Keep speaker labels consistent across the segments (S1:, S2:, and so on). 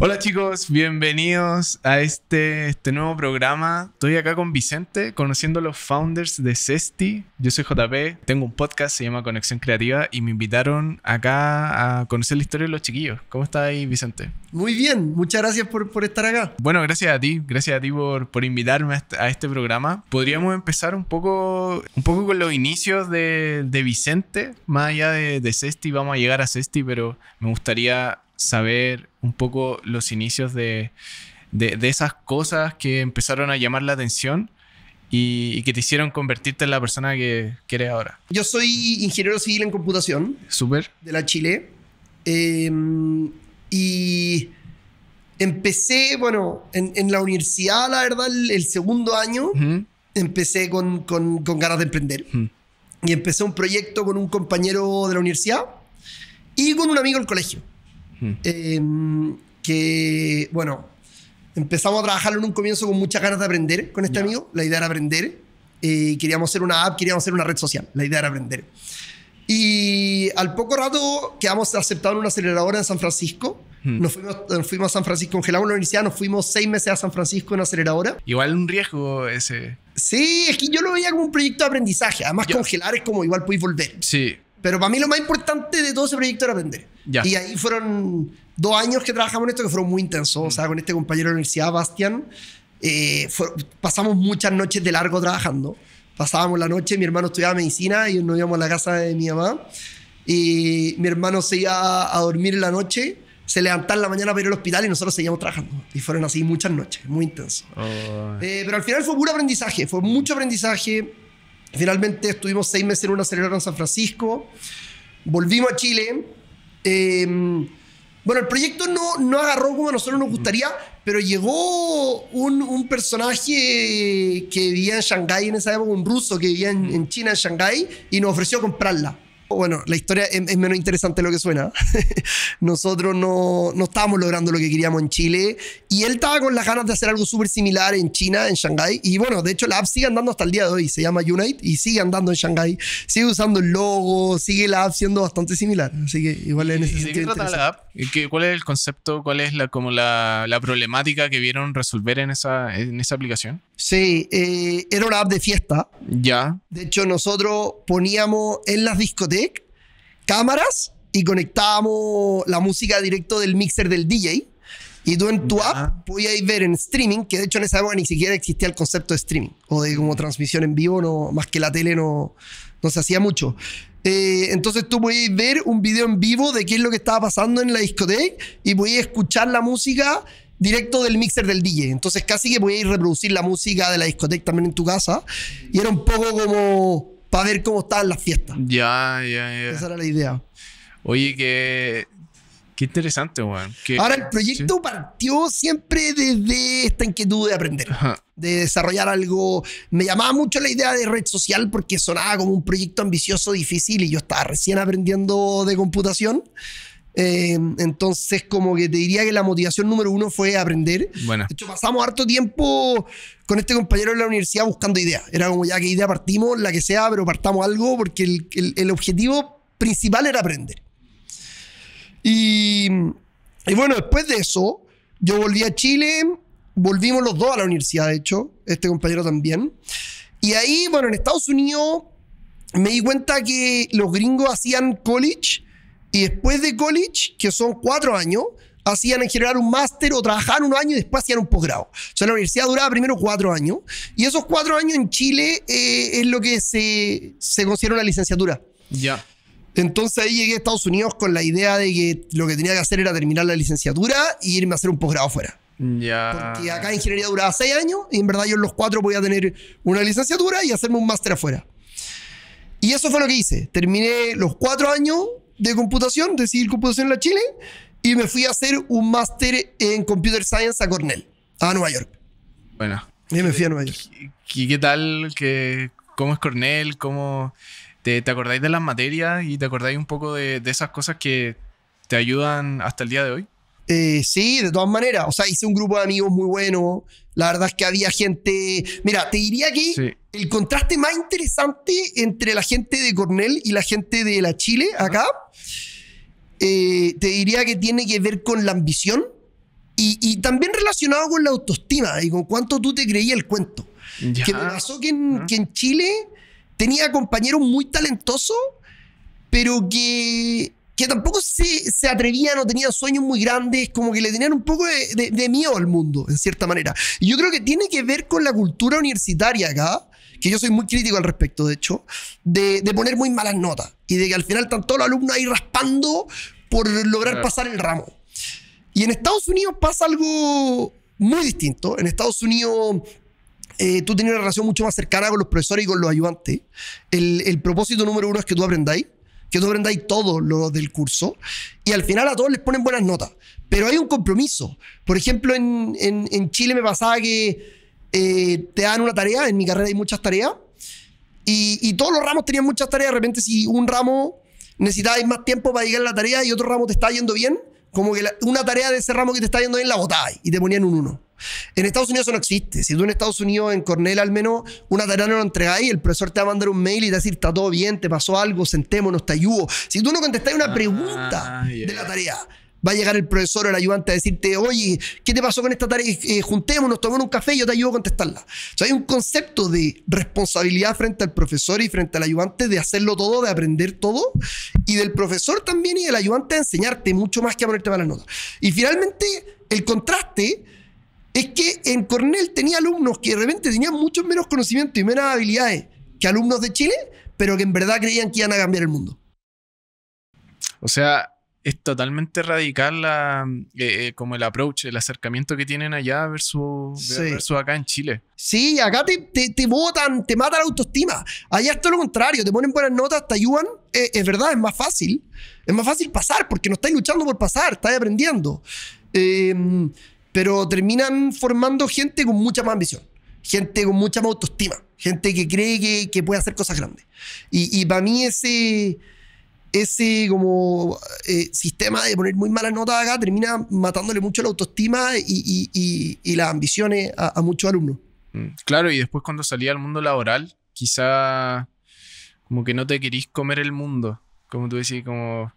S1: Hola chicos, bienvenidos a este nuevo programa. Estoy acá con Vicente, conociendo a los founders de Zesty. Yo soy JP, tengo un podcast, se llama Conexión Creativa, y me invitaron acá a conocer la historia de los chiquillos. ¿Cómo estás ahí, Vicente?
S2: Muy bien, muchas gracias por estar acá.
S1: Bueno, gracias a ti por invitarme a este programa. Podríamos empezar un poco con los inicios de Vicente, más allá de Zesty. Vamos a llegar a Zesty, pero me gustaría saber un poco los inicios de esas cosas que empezaron a llamar la atención y que te hicieron convertirte en la persona que eres ahora.
S2: Yo soy ingeniero civil en computación.
S1: Súper.
S2: De la Chile. Y empecé, bueno, en la universidad, la verdad, el segundo año, empecé con ganas de emprender. Y empecé un proyecto con un compañero de la universidad y con un amigo del colegio. Que, bueno, empezamos a trabajarlo en un comienzo con muchas ganas de aprender con este amigo. La idea era aprender. Queríamos hacer una app, queríamos hacer una red social. La idea era aprender. Y al poco rato quedamos aceptados en una aceleradora en San Francisco. Nos fuimos a San Francisco, congelamos la universidad, nos fuimos 6 meses a San Francisco en una aceleradora.
S1: Igual un riesgo ese.
S2: Sí, es que yo lo veía como un proyecto de aprendizaje. Además, congelar es como igual podéis volver.
S1: Sí.
S2: Pero para mí lo más importante de todo ese proyecto era aprender. Y ahí fueron 2 años que trabajamos en esto que fueron muy intensos. O sea, con este compañero de la universidad, Bastián, pasamos muchas noches de largo trabajando. Pasábamos la noche, mi hermano estudiaba medicina y nos íbamos a la casa de mi mamá. Y mi hermano se iba a dormir en la noche, se levantaba en la mañana para ir al hospital y nosotros seguíamos trabajando. Y fueron así muchas noches, muy intenso. Pero al final fue puro aprendizaje, fue mucho aprendizaje. Finalmente estuvimos 6 meses en una aceleradora en San Francisco. Volvimos a Chile. Bueno, el proyecto no agarró como a nosotros nos gustaría, pero llegó un personaje que vivía en Shanghái en esa época, un ruso que vivía en China, en Shanghái, y nos ofreció comprarla. Bueno, la historia es menos interesante de lo que suena. Nosotros no estábamos logrando lo que queríamos en Chile y él estaba con las ganas de hacer algo súper similar en China, en Shanghái. Y bueno, de hecho la app sigue andando hasta el día de hoy. Se llama Unite y sigue andando en Shanghái. Sigue usando el logo, sigue la app siendo bastante similar. Así que igual en ese sentido.
S1: ¿De qué trata la app? ¿Cuál es el concepto? ¿Cuál es la problemática que vieron resolver en esa aplicación?
S2: Sí, era una app de fiesta.
S1: Ya.
S2: De hecho, nosotros poníamos en las discotecas cámaras y conectábamos la música directo del mixer del DJ. Y tú en tu app podías ver en streaming, que de hecho en esa época ni siquiera existía el concepto de streaming o de como transmisión en vivo, no, más que la tele no se hacía mucho. Entonces tú podías ver un video en vivo de qué es lo que estaba pasando en la discoteca y podías escuchar la música directo del mixer del DJ. Entonces casi que podías reproducir la música de la discoteca también en tu casa. Y era un poco como para ver cómo estaban las fiestas.
S1: Ya.
S2: Esa era la idea.
S1: Oye, qué interesante, weón.
S2: Ahora, el proyecto partió siempre desde esta inquietud de aprender. De desarrollar algo. Me llamaba mucho la idea de red social porque sonaba como un proyecto ambicioso, difícil, y yo estaba recién aprendiendo de computación. Entonces como que te diría que la motivación número 1 fue aprender.
S1: Bueno.
S2: De hecho, pasamos harto tiempo con este compañero en la universidad buscando ideas. Era como ya qué idea partimos, la que sea, pero partamos algo porque el objetivo principal era aprender. Y bueno, después de eso yo volví a Chile, volvimos los dos a la universidad, de hecho, este compañero también. Y ahí, bueno, en Estados Unidos me di cuenta que los gringos hacían college. Y después de college, que son 4 años, hacían en general un máster o trabajaban 1 año y después hacían un posgrado. O sea, la universidad duraba primero 4 años. Y esos 4 años en Chile es lo que se considera una licenciatura.
S1: Ya.
S2: Entonces ahí llegué a Estados Unidos con la idea de que lo que tenía que hacer era terminar la licenciatura e irme a hacer un posgrado afuera.
S1: Ya.
S2: Porque acá ingeniería duraba 6 años y en verdad yo en los 4 podía tener una licenciatura y hacerme un máster afuera. Y eso fue lo que hice. Terminé los 4 años de computación, de civil computación en la Chile, y me fui a hacer un máster en Computer Science a Cornell, a Nueva York.
S1: Bueno.
S2: Y me fui a Nueva York.
S1: ¿Qué tal? ¿Cómo es Cornell? ¿Te acordáis de las materias y te acordáis un poco de esas cosas que te ayudan hasta el día de hoy?
S2: Sí, de todas maneras. O sea, hice un grupo de amigos muy bueno. La verdad es que había gente... Mira, te diría que el contraste más interesante entre la gente de Cornell y la gente de la Chile, acá, te diría que tiene que ver con la ambición Y también relacionado con la autoestima y con cuánto tú te creías el cuento.
S1: Ya.
S2: Que me pasó que en Chile tenía compañeros muy talentosos, pero que tampoco se atrevían o tenían sueños muy grandes, como que le tenían un poco de miedo al mundo, en cierta manera. Y yo creo que tiene que ver con la cultura universitaria acá, que yo soy muy crítico al respecto, de hecho, de poner muy malas notas y de que al final están todos los alumnos ahí raspando por lograr pasar el ramo. Y en Estados Unidos pasa algo muy distinto. En Estados Unidos tú tienes una relación mucho más cercana con los profesores y con los ayudantes. El propósito número uno es que tú aprendáis todo lo del curso, y al final a todos les ponen buenas notas. Pero hay un compromiso. Por ejemplo, en Chile me pasaba que te dan una tarea. En mi carrera hay muchas tareas, y todos los ramos tenían muchas tareas. De repente, si un ramo necesitabais más tiempo para llegar a la tarea y otro ramo te estaba yendo bien, como que una tarea de ese ramo que te está yendo bien la botabas y te ponían un 1. En Estados Unidos eso no existe. Si tú en Estados Unidos, en Cornell al menos, una tarea no la entregáis, el profesor te va a mandar un mail y te va a decir, está todo bien, te pasó algo, sentémonos, te ayudo. Si tú no contestáis una pregunta de la tarea, va a llegar el profesor o el ayudante a decirte, oye, ¿qué te pasó con esta tarea? Juntémonos, tomemos un café y yo te ayudo a contestarla. O sea, hay un concepto de responsabilidad frente al profesor y frente al ayudante de hacerlo todo, de aprender todo, y del profesor también y del ayudante de enseñarte mucho más que a ponerte malas notas. Y finalmente, el contraste es que en Cornell tenía alumnos que de repente tenían mucho menos conocimiento y menos habilidades que alumnos de Chile, pero que en verdad creían que iban a cambiar el mundo.
S1: O sea, es totalmente radical como el approach, el acercamiento que tienen allá versus acá en Chile.
S2: Sí, acá te botan, te mata la autoestima. Allá es todo lo contrario, te ponen buenas notas, te ayudan. Es verdad, es más fácil. Es más fácil pasar porque no estáis luchando por pasar, estáis aprendiendo. Pero terminan formando gente con mucha más ambición, gente con mucha más autoestima, gente que cree que puede hacer cosas grandes. Y para mí ese como sistema de poner muy malas notas acá termina matándole mucho la autoestima y las ambiciones a muchos alumnos.
S1: Claro, y después cuando salí al mundo laboral, quizá como que no te querís comer el mundo, como tú decís, como...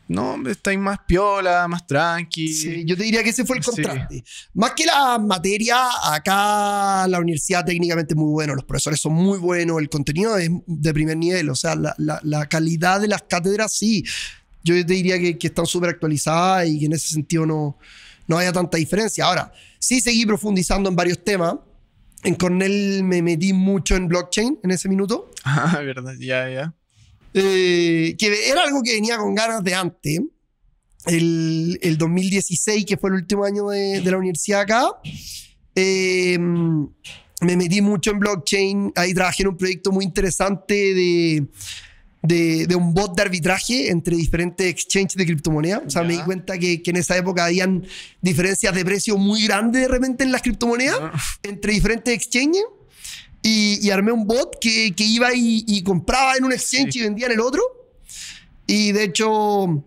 S1: No, estáis más piola, más tranqui.
S2: Sí, yo te diría que ese fue el contraste. Sí. Más que la materia, acá la universidad técnicamente es muy buena, los profesores son muy buenos, el contenido es de primer nivel, o sea, la calidad de las cátedras, sí. Yo te diría que están súper actualizadas y que en ese sentido no haya tanta diferencia. Ahora, sí seguí profundizando en varios temas. En Cornell me metí mucho en blockchain en ese minuto.
S1: Ah, verdad, ya.
S2: Que era algo que venía con ganas de antes. El 2016, que fue el último año de la universidad acá, me metí mucho en blockchain. Ahí trabajé en un proyecto muy interesante de un bot de arbitraje entre diferentes exchanges de criptomonedas. O sea, me di cuenta que en esa época habían diferencias de precio muy grandes de repente en las criptomonedas entre diferentes exchanges. Y armé un bot que iba y compraba en un exchange y vendía en el otro. Y de hecho,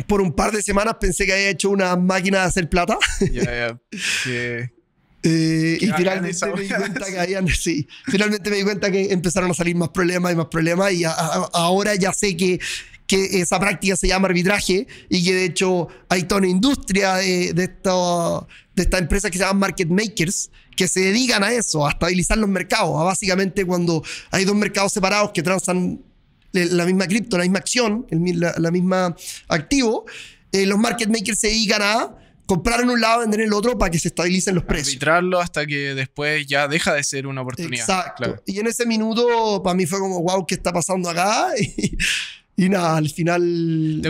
S2: por un par de semanas pensé que había hecho una máquina de hacer plata. Y finalmente me di cuenta que finalmente me di cuenta que empezaron a salir más problemas y más problemas. Y ahora ya sé que esa práctica se llama arbitraje y que de hecho hay toda una industria de esta empresa que se llama market makers, que se dedican a eso, a estabilizar los mercados, a básicamente cuando hay dos mercados separados que transan la misma cripto, la misma acción, la misma activo, los market makers se dedican a comprar en un lado, vender en el otro para que se estabilicen los precios.
S1: Arbitrarlo hasta que después ya deja de ser una oportunidad.
S2: Exacto.
S1: Claro.
S2: Y en ese minuto para mí fue como, wow, ¿qué está pasando acá? Y nada, al final...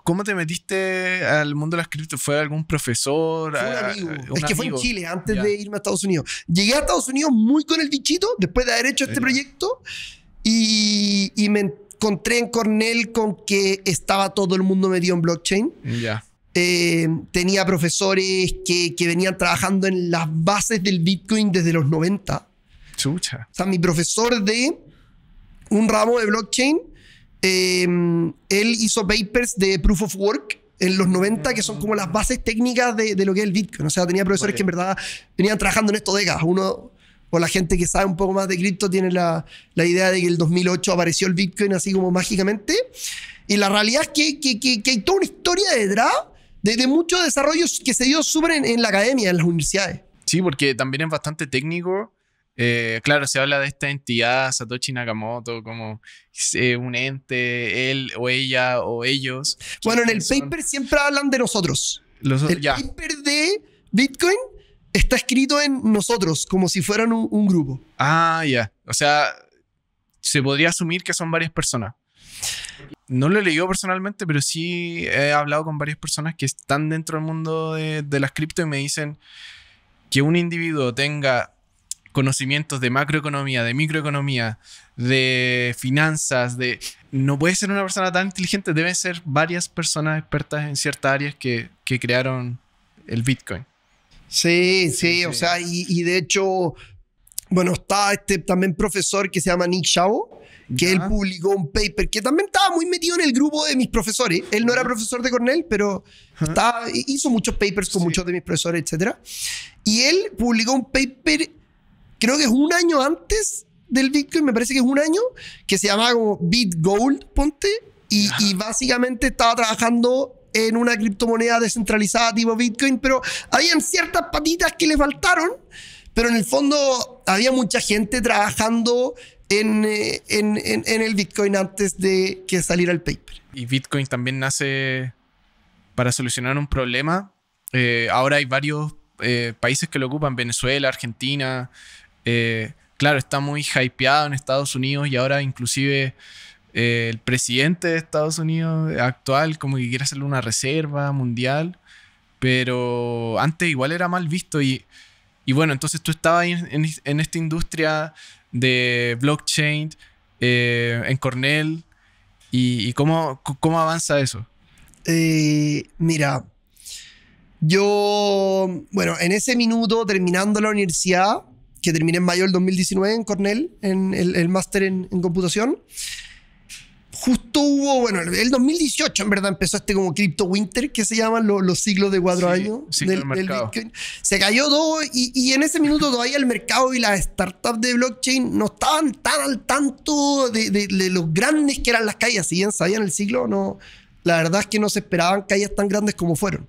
S1: ¿Cómo te metiste al mundo de las criptos? ¿Fue algún profesor?
S2: Fue un amigo. Es que fue en Chile, antes de irme a Estados Unidos. Llegué a Estados Unidos muy con el bichito, después de haber hecho este proyecto, y me encontré en Cornell con que estaba todo el mundo metido en blockchain.
S1: Ya.
S2: Tenía profesores que venían trabajando en las bases del Bitcoin desde los 90.
S1: Chucha.
S2: O sea, mi profesor de un ramo de blockchain... él hizo papers de Proof of Work en los 90 que son como las bases técnicas de lo que es el Bitcoin. O sea, tenía profesores que en verdad venían trabajando en esto décadas. O la gente que sabe un poco más de cripto tiene la idea de que en el 2008 apareció el Bitcoin así como mágicamente. Y la realidad es que hay toda una historia detrás de mucho desarrollo que se dio súper en la academia, en las universidades.
S1: Sí, porque también es bastante técnico. Claro, se habla de esta entidad, Satoshi Nakamoto, como un ente, él o ella o ellos.
S2: Bueno, en el paper siempre hablan de nosotros. El paper de Bitcoin está escrito en nosotros, como si fueran un grupo.
S1: Ah, ya. O sea, se podría asumir que son varias personas. No lo he leído personalmente, pero sí he hablado con varias personas que están dentro del mundo de las cripto y me dicen que un individuo tenga conocimientos de macroeconomía, de microeconomía, de finanzas, no puede ser una persona tan inteligente, deben ser varias personas expertas en ciertas áreas que crearon el Bitcoin.
S2: Sí, o sea, y de hecho, bueno, está este también profesor que se llama Nick Szabo, que él publicó un paper que también estaba muy metido en el grupo de mis profesores. Él no era profesor de Cornell, pero hizo muchos papers con muchos de mis profesores, etc. Y él publicó un paper, creo que es un año antes del Bitcoin, me parece que es un año, que se llamaba como BitGold, ponte, y básicamente estaba trabajando en una criptomoneda descentralizada tipo Bitcoin, pero habían ciertas patitas que le faltaron, pero en el fondo había mucha gente trabajando en el Bitcoin antes de que saliera el paper.
S1: Y Bitcoin también nace para solucionar un problema. Ahora hay varios países que lo ocupan, Venezuela, Argentina. Claro, está muy hypeado en Estados Unidos y ahora inclusive el presidente de Estados Unidos actual como que quiere hacerle una reserva mundial, pero antes igual era mal visto y bueno, entonces tú estabas en esta industria de blockchain en Cornell y ¿cómo avanza eso?
S2: Mira, yo, bueno, en ese minuto terminando la universidad, que terminé en mayo del 2019 en Cornell, en el máster en computación, justo hubo, bueno, el 2018 en verdad empezó este como Crypto Winter, que se llaman los ciclos de 4 años del Bitcoin. Se cayó todo y en ese minuto todavía el mercado y las startups de blockchain no estaban tan al tanto de los grandes que eran las caídas. Si bien sabían el ciclo, no, la verdad es que no se esperaban caídas tan grandes como fueron.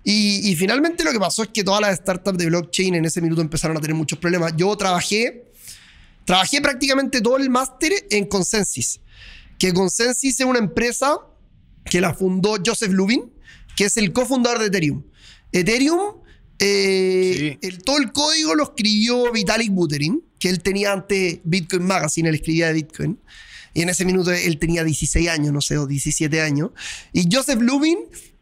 S2: Y finalmente lo que pasó es que todas las startups de blockchain en ese minuto empezaron a tener muchos problemas. Yo trabajé prácticamente todo el máster en Consensys. Que Consensys es una empresa que la fundó Joseph Lubin, que es el cofundador de Ethereum. Ethereum, todo el código lo escribió Vitalik Buterin, que él tenía antes Bitcoin Magazine, él escribía de Bitcoin. Y en ese minuto él tenía 16 años, no sé, o 17 años. Y Joseph Lubin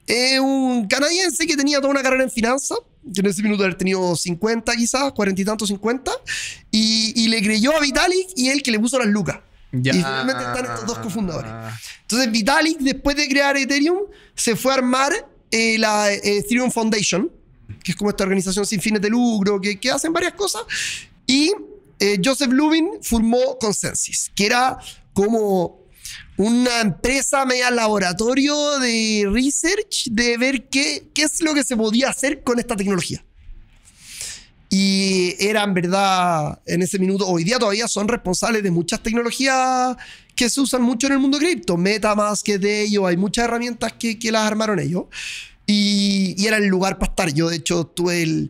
S2: es un canadiense que tenía toda una carrera en finanzas, que en ese minuto él tenido 50 quizás, 40 y tantos, 50. Y le creyó a Vitalik y él que le puso las lucas. Ya. Y finalmente están estos dos cofundadores. Entonces Vitalik, después de crear Ethereum, se fue a armar la Ethereum Foundation, que es como esta organización sin fines de lucro, que hacen varias cosas. Y Joseph Lubin formó Consensys, que era como una empresa media laboratorio de research, de ver qué es lo que se podía hacer con esta tecnología. Y era en verdad, en ese minuto, hoy día todavía son responsables de muchas tecnologías que se usan mucho en el mundo cripto. MetaMask, que es de ellos, hay muchas herramientas que las armaron ellos. Y era el lugar para estar. Yo, de hecho, tuve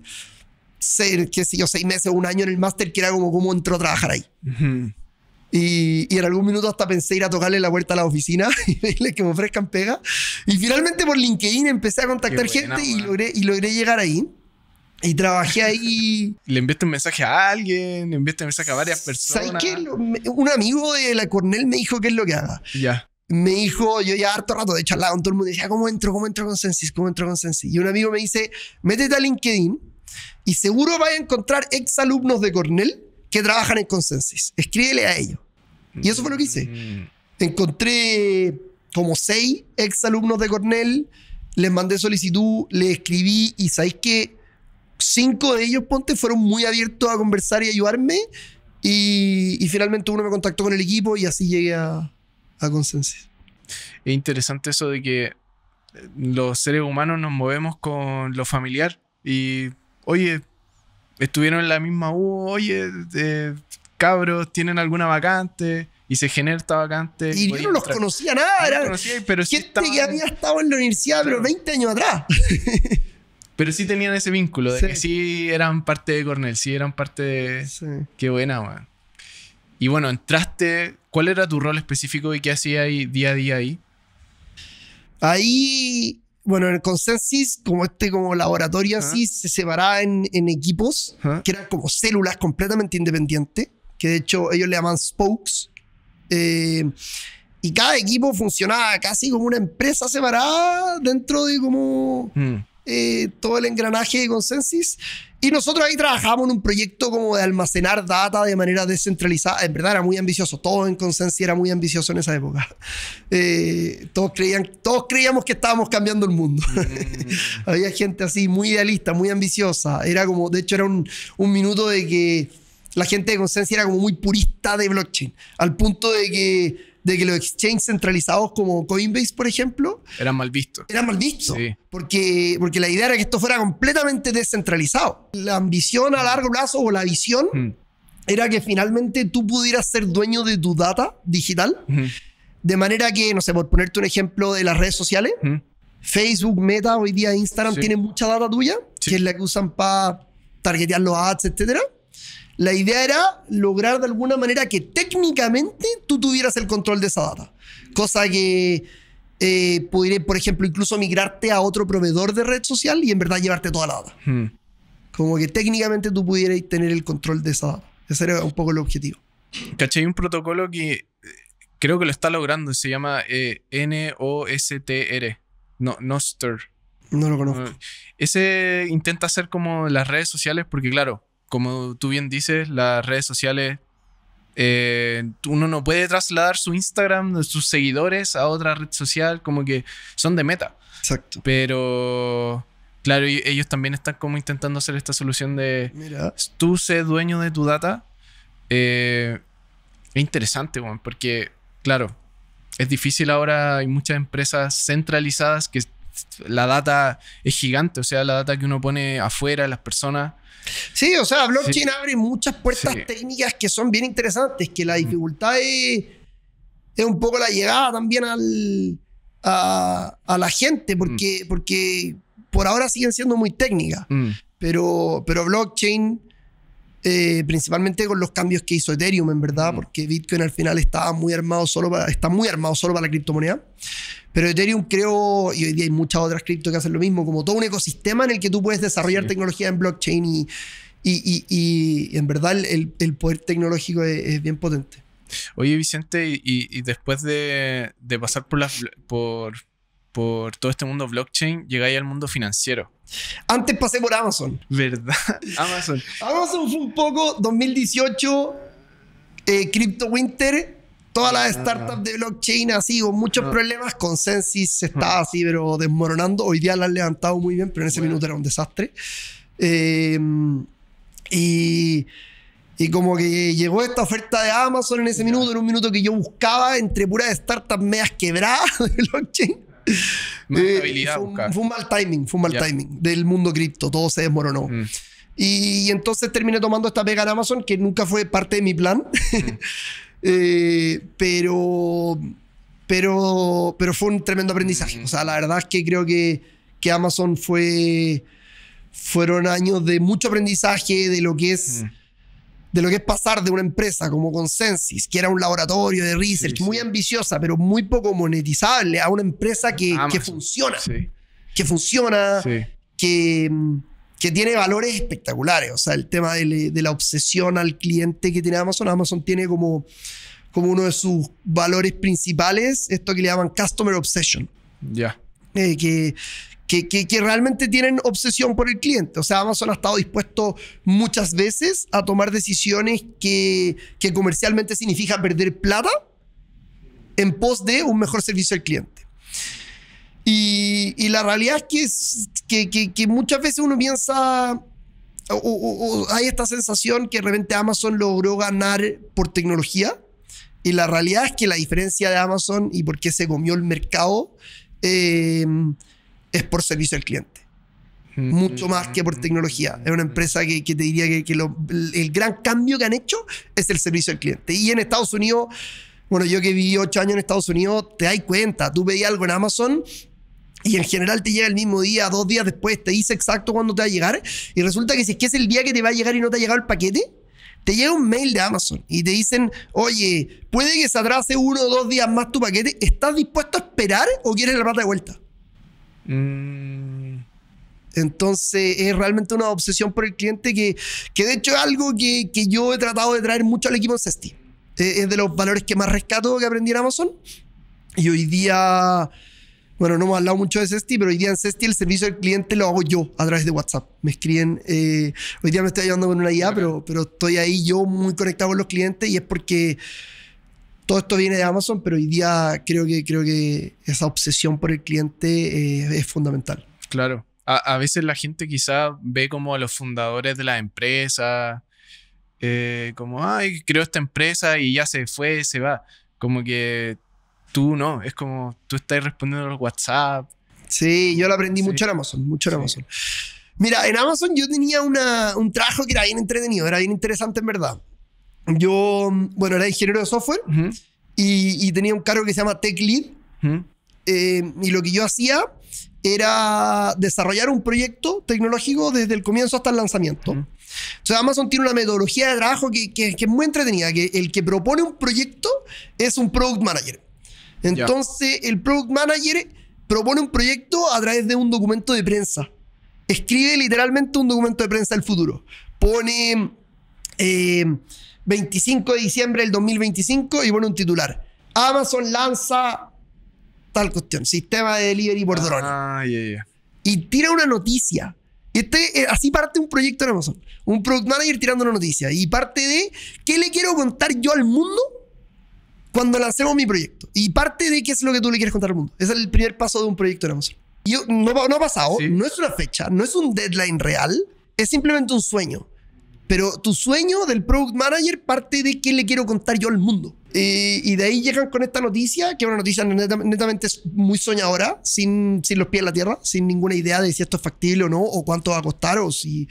S2: qué sé yo, 6 meses o un año en el máster, que era como cómo entró a trabajar ahí. Uh-huh. Y en algún minuto hasta pensé ir a tocarle la puerta a la oficina y pedirle que me ofrezcan pega. Y finalmente por LinkedIn empecé a contactar gente y logré llegar ahí. Y trabajé ahí.
S1: ¿Le enviaste un mensaje a alguien? ¿Le enviaste un mensaje a varias personas?
S2: ¿Sabes qué? Un amigo de la Cornell me dijo qué es lo que haga.
S1: Ya.
S2: Me dijo, yo ya harto rato de charlar con todo el mundo, y decía, ¿cómo entro con Consensys? Y un amigo me dice, métete a LinkedIn y seguro vas a encontrar exalumnos de Cornell que trabajan en Consensys. Escríbele a ellos. Y eso fue lo que hice. Encontré como 6 exalumnos de Cornell, les mandé solicitud, les escribí y ¿sabéis qué? 5 de ellos, ponte, fueron muy abiertos a conversar y ayudarme. Y finalmente uno me contactó con el equipo y así llegué a Consensys.
S1: Es interesante eso de que los seres humanos nos movemos con lo familiar. Y, oye, estuvieron en la misma U, oye, cabros, ¿tienen alguna vacante? y ese género está vacante.
S2: Y yo no los conocía nada.
S1: No
S2: Era
S1: los conocía, pero sí
S2: gente
S1: estaban,
S2: que había estado en la universidad,
S1: claro,
S2: pero 20 años atrás.
S1: pero sí tenían ese vínculo de
S2: Sí.
S1: que sí eran parte de Cornell, sí eran parte de...
S2: Sí.
S1: Qué buena, man. Y bueno, entraste... ¿Cuál era tu rol específico y qué hacías ahí día a día ahí?
S2: Ahí, bueno, en el Consensus, como laboratorio
S1: Ajá.
S2: así, se separaba en equipos
S1: Ajá.
S2: que eran como células completamente independientes, que de hecho ellos le llaman spokes. Y cada equipo funcionaba casi como una empresa separada dentro de como todo el engranaje de Consensus. Y nosotros ahí trabajábamos en un proyecto como de almacenar data de manera descentralizada. En verdad era muy ambicioso. Todo en Consensus era muy ambicioso en esa época. Todos creíamos que estábamos cambiando el mundo. Había gente así muy idealista, muy ambiciosa. Era como, de hecho era un minuto de que la gente de Consensus era como muy purista de blockchain. Al punto de que los exchanges centralizados como Coinbase, por ejemplo,
S1: Eran mal vistos.
S2: eran mal vistos.
S1: Sí.
S2: Porque la idea era que esto fuera completamente descentralizado. La ambición a largo plazo o la visión era que finalmente tú pudieras ser dueño de tu data digital. De manera que, no sé, por ponerte un ejemplo de las redes sociales, Facebook, Meta, hoy día Instagram,
S1: Sí.
S2: tienen mucha data tuya,
S1: Sí.
S2: que es la que usan para targetear los ads, etcétera. La idea era lograr de alguna manera que técnicamente tú tuvieras el control de esa data. Cosa que pudiera, por ejemplo, incluso migrarte a otro proveedor de red social y en verdad llevarte toda la data. Como que técnicamente tú pudieras tener el control de esa data. Ese era un poco el objetivo.
S1: ¿Cachai? Un protocolo que creo que lo está logrando. Se llama NOSTR. No, Nostr.
S2: No lo conozco.
S1: Ese intenta hacer como las redes sociales porque claro, como tú bien dices, las redes sociales, uno no puede trasladar su Instagram de sus seguidores a otra red social, como que son de Meta.
S2: Exacto.
S1: Pero, claro, ellos también están como intentando hacer esta solución de
S2: Mira.
S1: tú ser dueño de tu data. Es interesante, bueno, porque, claro, es difícil ahora, hay muchas empresas centralizadas que la data es gigante, o sea, la data que uno pone afuera, las personas...
S2: Sí, o sea, blockchain
S1: Sí.
S2: abre muchas puertas
S1: Sí.
S2: técnicas que son bien interesantes, que la dificultad es un poco la llegada también a la gente, porque por ahora siguen siendo muy técnicas, pero blockchain, principalmente con los cambios que hizo Ethereum, en verdad, porque Bitcoin al final está muy armado solo para la criptomoneda. Pero Ethereum creo, y hoy día hay muchas otras cripto que hacen lo mismo, como todo un ecosistema en el que tú puedes desarrollar tecnología en blockchain y en verdad el poder tecnológico es bien potente.
S1: Oye, Vicente, y después de pasar por todo este mundo blockchain, llegáis al mundo financiero.
S2: Antes pasé por Amazon.
S1: ¿Verdad? Amazon.
S2: Amazon fue un poco 2018, Crypto Winter, todas las startups de blockchain así con muchos problemas. Consensus se estaba así pero desmoronando. Hoy día la han levantado muy bien, pero en ese minuto era un desastre. Y como que llegó esta oferta de Amazon en ese minuto, en un minuto que yo buscaba entre puras startups medias quebradas de blockchain.
S1: Más estabilidad
S2: fue
S1: buscar.
S2: un mal timing del mundo cripto, todo se desmoronó. Y entonces terminé tomando esta pega en Amazon, que nunca fue parte de mi plan. Pero fue un tremendo aprendizaje. O sea, la verdad es que creo que Amazon fueron años de mucho aprendizaje de lo que es pasar de una empresa como Consensus, que era un laboratorio de research muy ambiciosa, pero muy poco monetizable, a una empresa que funciona.
S1: Sí.
S2: Que funciona,
S1: Sí.
S2: que tiene valores espectaculares. O sea, el tema de la obsesión al cliente que tiene Amazon. Amazon tiene como uno de sus valores principales esto que le llaman Customer Obsession.
S1: Ya.
S2: Que realmente tienen obsesión por el cliente. O sea, Amazon ha estado dispuesto muchas veces a tomar decisiones que comercialmente significa perder plata en pos de un mejor servicio al cliente. Y la realidad es que muchas veces uno piensa o hay esta sensación que de repente Amazon logró ganar por tecnología, y la realidad es que la diferencia de Amazon y por qué se comió el mercado es por servicio al cliente. Mucho más que por tecnología. Es una empresa que te diría que el gran cambio que han hecho es el servicio al cliente. Y en Estados Unidos Bueno, yo que viví 8 años en Estados Unidos, te das cuenta. Tú pedías algo en Amazon y en general te llega el mismo día, 2 días después, te dice exacto cuándo te va a llegar. Y resulta que si es que es el día que te va a llegar y no te ha llegado el paquete, te llega un mail de Amazon y te dicen, oye, puede que se atrase 1 o 2 días más tu paquete. ¿Estás dispuesto a esperar o quieres la plata de vuelta? Entonces es realmente una obsesión por el cliente que de hecho es algo que yo he tratado de traer mucho al equipo en Zesty. Es de los valores que más rescato que aprendí en Amazon. Y hoy día, bueno, no hemos hablado mucho de Zesty, pero hoy día en Zesty el servicio al cliente lo hago yo a través de WhatsApp. Me escriben, hoy día me estoy ayudando con una IA, pero estoy ahí yo muy conectado con los clientes y es porque todo esto viene de Amazon, pero hoy día creo que esa obsesión por el cliente es fundamental.
S1: Claro. A veces la gente quizá ve como a los fundadores de la empresa, como, ay, creó esta empresa y ya se fue, se va. Como que tú no, es como tú estás respondiendo a los WhatsApp.
S2: Sí, yo lo aprendí mucho en Amazon, Amazon. Mira, en Amazon yo tenía un trabajo que era bien entretenido, era bien interesante en verdad. Yo, bueno, era ingeniero de software y tenía un cargo que se llama Tech Lead. Y lo que yo hacía era desarrollar un proyecto tecnológico desde el comienzo hasta el lanzamiento. Entonces Amazon tiene una metodología de trabajo que es muy entretenida, que el que propone un proyecto es un Product Manager. Entonces el Product Manager propone un proyecto a través de un documento de prensa. Escribe literalmente un documento de prensa del futuro. Pone 25 de diciembre del 2025 y pone un titular. Amazon lanza tal cuestión, sistema de delivery por drone. Y tira una noticia. Así parte un proyecto en Amazon. Un Product Manager tirando una noticia. Y parte de qué le quiero contar yo al mundo cuando lancemos mi proyecto. Y parte de qué es lo que tú le quieres contar al mundo. Ese es el primer paso de un proyecto en Amazon. Y no ha pasado, no es una fecha, no es un deadline real, es simplemente un sueño. Pero tu sueño del Product Manager parte de qué le quiero contar yo al mundo. Y de ahí llegan con esta noticia, que es una noticia netamente muy soñadora, sin los pies en la tierra, sin ninguna idea de si esto es factible o no, o cuánto va a costar, o si...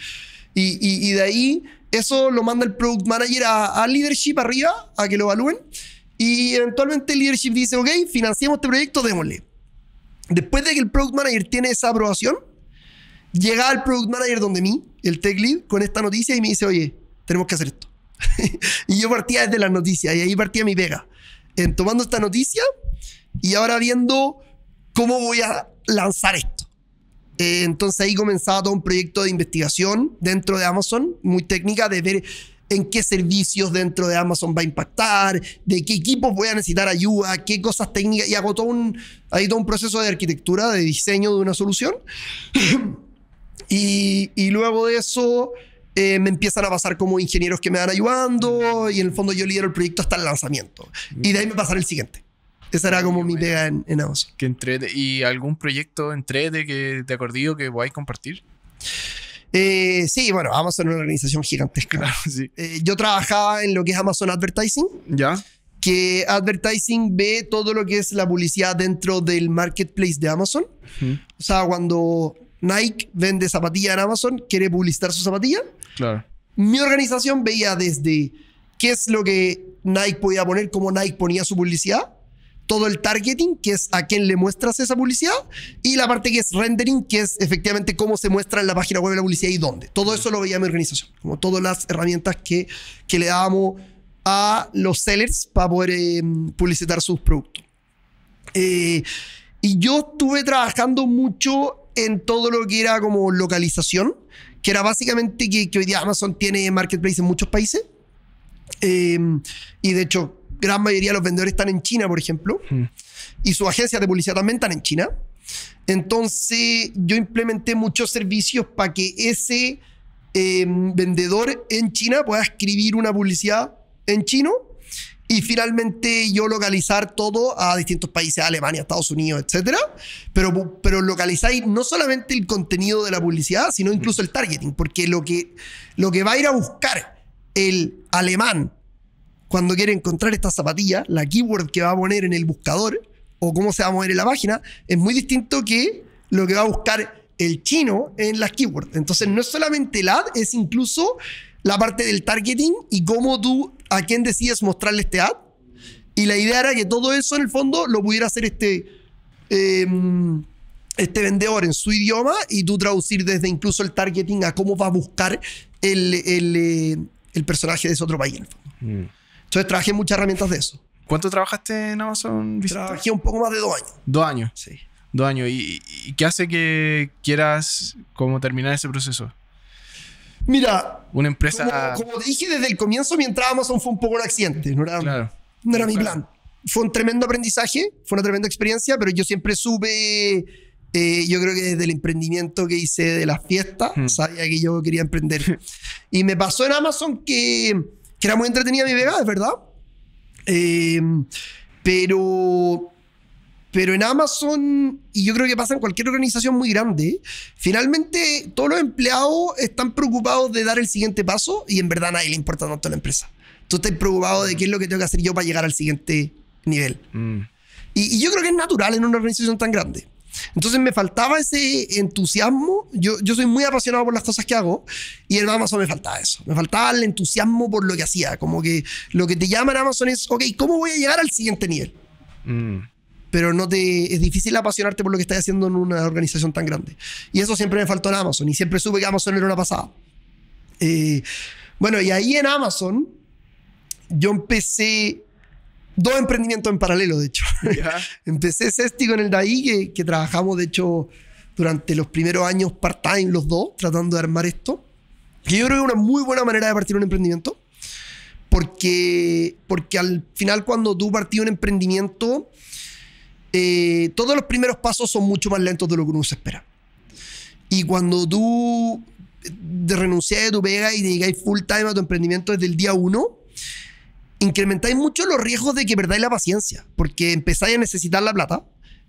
S2: Y de ahí eso lo manda el Product Manager a leadership arriba, a que lo evalúen. Y eventualmente el leadership dice, ok, financiamos este proyecto, démosle. Después de que el Product Manager tiene esa aprobación, llega el Product Manager donde mí, el Tech Lead, con esta noticia y me dice, oye, tenemos que hacer esto. Y yo partía desde las noticias y ahí partía mi pega. En tomando esta noticia y ahora viendo cómo voy a lanzar esto. Entonces ahí comenzaba todo un proyecto de investigación dentro de Amazon, muy técnica, de ver en qué servicios dentro de Amazon va a impactar, de qué equipos voy a necesitar ayuda, qué cosas técnicas, y hago todo un proceso de arquitectura, de diseño de una solución. Y luego de eso me empiezan a pasar como ingenieros que me van ayudando y en el fondo yo lidero el proyecto hasta el lanzamiento. Y de ahí me pasará el siguiente. Esa era como mi pega en Amazon.
S1: ¿Y algún proyecto entrete que te acordío que podáis compartir?
S2: Sí, bueno, Amazon es una organización gigantesca.
S1: Claro, sí.
S2: Yo trabajaba en lo que es Amazon Advertising.
S1: ¿Ya?
S2: Que Advertising ve todo lo que es la publicidad dentro del marketplace de Amazon. O sea, cuando Nike vende zapatillas en Amazon, quiere publicitar su zapatilla.
S1: Claro.
S2: Mi organización veía desde qué es lo que Nike podía poner, cómo Nike ponía su publicidad, todo el targeting, que es a quién le muestras esa publicidad, y la parte que es rendering, que es efectivamente cómo se muestra en la página web la publicidad y dónde. Todo eso lo veía mi organización, como todas las herramientas que le dábamos a los sellers para poder publicitar sus productos. Y yo estuve trabajando mucho en todo lo que era como localización, que era básicamente que hoy día Amazon tiene marketplace en muchos países. Y de hecho, gran mayoría de los vendedores están en China, por ejemplo. Y sus agencias de publicidad también están en China. Entonces, yo implementé muchos servicios para que ese vendedor en China pueda escribir una publicidad en chino y finalmente yo localizar todo a distintos países, Alemania, Estados Unidos, etc. Pero localizáis no solamente el contenido de la publicidad, sino incluso el targeting, porque lo que va a ir a buscar el alemán cuando quiere encontrar esta zapatilla, la keyword que va a poner en el buscador o cómo se va a mover en la página, es muy distinto que lo que va a buscar el chino en las keywords. Entonces no es solamente el ad, es incluso la parte del targeting y cómo tú a quién decides mostrarle este ad Y la idea era que todo eso en el fondo lo pudiera hacer este vendedor en su idioma y tú traducir desde incluso el targeting a cómo va a buscar el personaje de ese otro país en el fondo. Entonces trabajé muchas herramientas de eso.
S1: ¿Cuánto trabajaste en Amazon Vicente?
S2: Trabajé un poco más de 2 años.
S1: 2 años.
S2: Sí.
S1: 2 años. ¿Y qué hace que quieras como terminar ese proceso?
S2: Mira,
S1: Una empresa...
S2: como te dije desde el comienzo, mi entrada a Amazon fue un poco un accidente. No era,
S1: Claro.
S2: no era mi plan. Fue un tremendo aprendizaje, fue una tremenda experiencia, pero yo siempre supe, yo creo que desde el emprendimiento que hice de las fiestas, sabía que yo quería emprender. Y me pasó en Amazon que era muy entretenida mi vega, es verdad. Pero en Amazon, y yo creo que pasa en cualquier organización muy grande, finalmente todos los empleados están preocupados de dar el siguiente paso y en verdad a nadie le importa tanto a la empresa. Tú estás preocupado de qué es lo que tengo que hacer yo para llegar al siguiente nivel. Y yo creo que es natural en una organización tan grande. Entonces me faltaba ese entusiasmo. Yo soy muy apasionado por las cosas que hago y en Amazon me faltaba eso. Me faltaba el entusiasmo por lo que hacía. Como que lo que te llama en Amazon es, ok, ¿cómo voy a llegar al siguiente nivel? Pero es difícil apasionarte por lo que estás haciendo en una organización tan grande. Y eso siempre me faltó en Amazon y siempre supe que Amazon era una pasada. Bueno, y ahí en Amazon yo empecé 2 emprendimientos en paralelo, de hecho.
S1: Yeah.
S2: Empecé Zesty con el David, que trabajamos, de hecho, durante los primeros años part-time los dos, tratando de armar esto. Que yo creo que es una muy buena manera de partir un emprendimiento. Porque al final, cuando tú partís un emprendimiento, todos los primeros pasos son mucho más lentos de lo que uno se espera. Y cuando tú renuncias de tu pega y dedicáis full time a tu emprendimiento desde el día 1, incrementáis mucho los riesgos de que perdáis la paciencia, porque empezáis a necesitar la plata,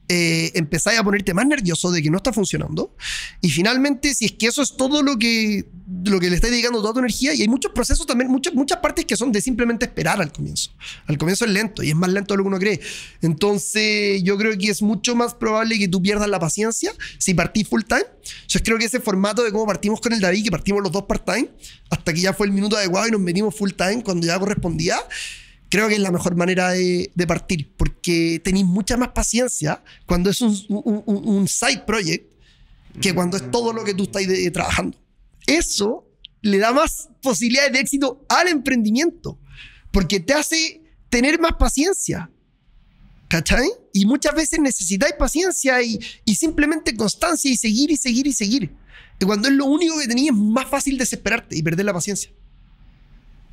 S2: empezáis a ponerte más nervioso de que no está funcionando, y finalmente, si es que eso es todo lo que le estáis dedicando toda tu energía, y hay muchos procesos también, muchas partes que son de simplemente esperar al comienzo. Al comienzo es lento, y es más lento de lo que uno cree. Entonces, yo creo que es mucho más probable que tú pierdas la paciencia si partís full time. Yo creo que ese formato de cómo partimos con el David, que partimos los dos part-time, hasta que ya fue el minuto adecuado y nos metimos full time cuando ya correspondía, creo que es la mejor manera de partir, porque tenéis mucha más paciencia cuando es un side project que cuando es todo lo que tú estás trabajando. Eso le da más posibilidades de éxito al emprendimiento, porque te hace tener más paciencia, ¿cachai? Y muchas veces necesitáis paciencia y simplemente constancia y seguir y seguir y seguir. Y cuando es lo único que tenías, es más fácil desesperarte y perder la paciencia.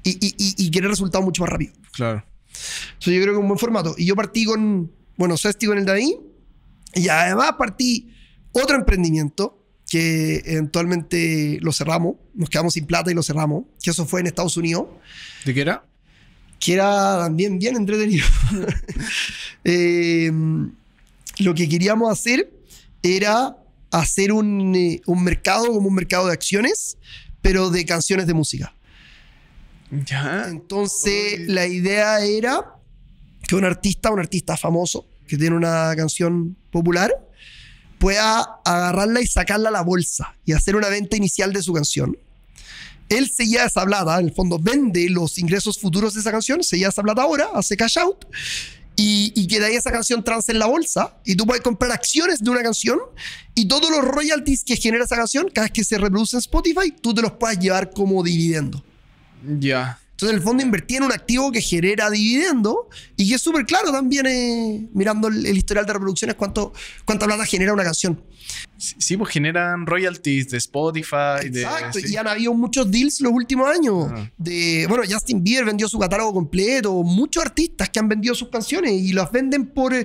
S2: Y querer resultados mucho más rápido.
S1: Claro.
S2: Yo creo que es un buen formato. Y yo partí con, Zesty con el David. Y además partí otro emprendimiento que eventualmente lo cerramos. Nos quedamos sin plata y lo cerramos. Que eso fue en Estados Unidos.
S1: ¿De qué era?
S2: Que era también bien entretenido. Lo que queríamos hacer era hacer un mercado como un mercado de acciones, pero de canciones de música.
S1: Ya.
S2: Entonces, la idea era que un artista famoso que tiene una canción popular pueda agarrarla y sacarla a la bolsa y hacer una venta inicial de su canción. Él se lleva esa plata, en el fondo vende los ingresos futuros de esa canción, se lleva esa plata ahora, hace cash out y que de ahí esa canción transe en la bolsa y tú puedes comprar acciones de una canción y todos los royalties que genera esa canción, cada vez que se reproduce en Spotify, tú te los puedes llevar como dividendo.
S1: Ya.
S2: Entonces, en el fondo, invertí en un activo que genera dividendo y que es súper claro también, mirando el historial de reproducciones, cuánta plata genera una canción.
S1: Sí, pues generan royalties de Spotify.
S2: Exacto,
S1: Sí.
S2: y han habido muchos deals los últimos años.
S1: Ah.
S2: Justin Bieber vendió su catálogo completo, muchos artistas que han vendido sus canciones y las venden porque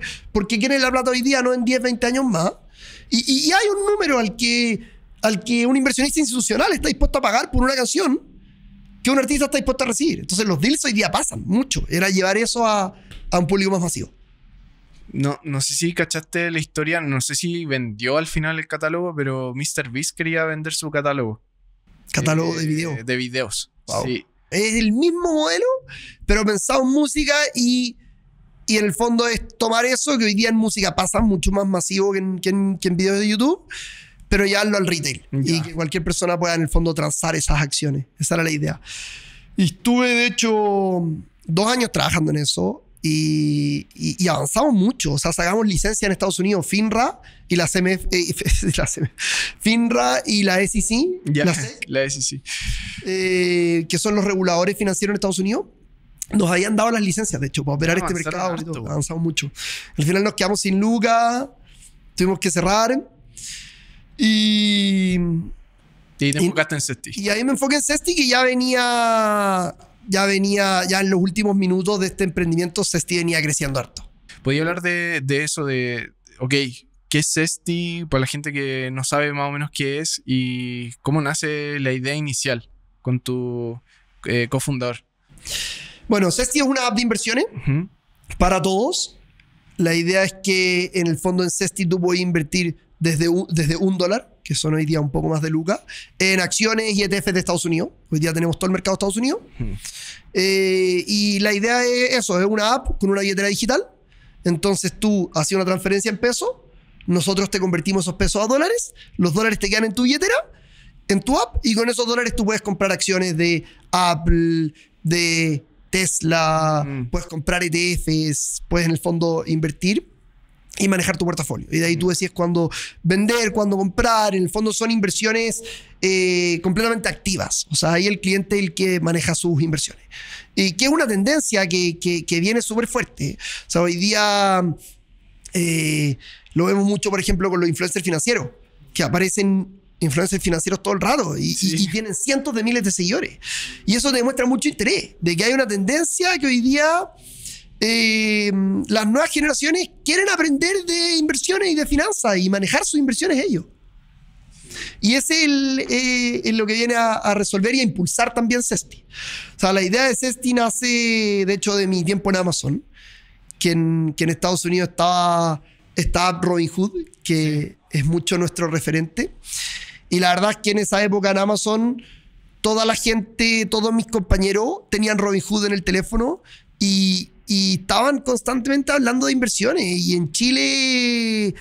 S2: quieren la plata hoy día, no en 10, 20 años más. Y hay un número al que un inversionista institucional está dispuesto a pagar por una canción que un artista está dispuesto a recibir. Entonces los deals hoy día pasan mucho. Era llevar eso a un público más masivo.
S1: No sé si cachaste la historia, no sé si vendió al final el catálogo, pero MrBeast quería vender su catálogo.
S2: Catálogo de video.
S1: De videos.
S2: Wow.
S1: Sí.
S2: Es el mismo modelo, pero pensado en música y en el fondo es tomar eso, que hoy día en música pasa mucho más masivo que en videos de YouTube, pero llevarlo al retail.
S1: Ya.
S2: Y que cualquier persona pueda en el fondo transar esas acciones. Esa era la idea. Y estuve, de hecho, 2 años trabajando en eso y avanzamos mucho. O sea, sacamos licencia en Estados Unidos, FINRA y la CMF, FINRA y la SEC,
S1: Ya,
S2: la SEC,
S1: la SEC.
S2: que son los reguladores financieros en Estados Unidos. Nos habían dado las licencias, de hecho, para operar este
S1: Avanzaron
S2: mercado.
S1: harto.
S2: Avanzamos mucho. Al final nos quedamos sin lucas, tuvimos que cerrar. Y
S1: Y te enfocaste en Sesti.
S2: y ahí me enfoqué en Cesti, que ya en los últimos minutos de este emprendimiento. Cesti venía creciendo harto.
S1: ¿Podía hablar de eso de, ok, qué es Sesti para la gente que no sabe más o menos qué es y cómo nace la idea inicial con tu cofundador?
S2: Bueno, Cesti es una app de inversiones
S1: Ujú.
S2: para todos. La idea es que en el fondo en Cesti tú puedes invertir desde $1, que son hoy día un poco más de lucas, en acciones y ETFs de Estados Unidos. Hoy día tenemos todo el mercado de Estados Unidos. Y la idea es eso, es una app con una billetera digital. Entonces tú haces una transferencia en pesos, nosotros te convertimos esos pesos a dólares, los dólares te quedan en tu billetera, en tu app, y con esos dólares tú puedes comprar acciones de Apple, de Tesla, puedes comprar ETFs, puedes en el fondo invertir y manejar tu portafolio. Y de ahí tú decides cuándo vender, cuándo comprar. En el fondo son inversiones completamente activas. O sea, ahí el cliente es el que maneja sus inversiones. Y que es una tendencia que viene súper fuerte. O sea, hoy día lo vemos mucho, por ejemplo, con los influencers financieros, que aparecen influencers financieros todo el rato y tienen cientos de miles de seguidores. Y eso demuestra mucho interés, de que hay una tendencia que hoy día las nuevas generaciones quieren aprender de inversiones y de finanzas y manejar sus inversiones ellos. Y ese es lo que viene a resolver y a impulsar también Cesti. O sea, la idea de Cesti nace, de hecho, de mi tiempo en Amazon, que en Estados Unidos estaba Robinhood, que es mucho nuestro referente. Y la verdad es que en esa época en Amazon, toda la gente, todos mis compañeros tenían Robinhood en el teléfono y estaban constantemente hablando de inversiones. Y en Chile,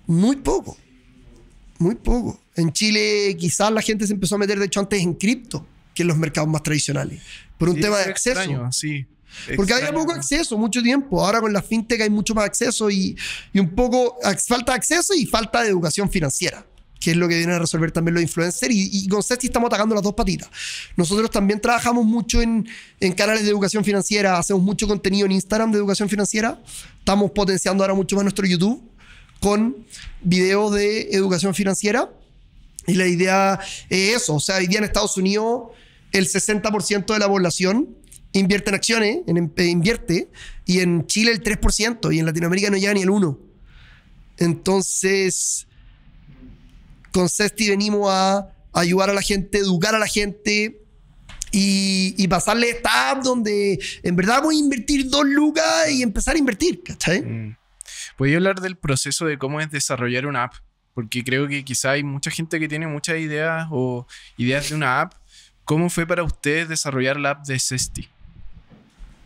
S2: muy poco. Muy poco. En Chile quizás la gente se empezó a meter, de hecho, antes en cripto que en los mercados más tradicionales. Por un tema de acceso.
S1: Extraño, sí.
S2: Porque
S1: Extraño.
S2: había poco acceso, mucho tiempo. Ahora con la fintech hay mucho más acceso y un poco falta de acceso y falta de educación financiera, que es lo que vienen a resolver también los influencers. Y con Cesti estamos atacando las dos patitas. Nosotros también trabajamos mucho en canales de educación financiera, hacemos mucho contenido en Instagram de educación financiera. Estamos potenciando ahora mucho más nuestro YouTube con videos de educación financiera. Y la idea es eso. O sea, hoy día en Estados Unidos el 60% de la población invierte en acciones, invierte, y en Chile el 3%, y en Latinoamérica no llega ni el 1%. Entonces, con Cesti venimos a ayudar a la gente, educar a la gente y pasarle esta app donde en verdad voy a invertir 2 lucas y empezar a invertir, ¿cachai?
S1: ¿Podría hablar del proceso de cómo es desarrollar una app? Porque creo que quizá hay mucha gente que tiene muchas ideas o ideas de una app. ¿Cómo fue para ustedes desarrollar la app de Cesti?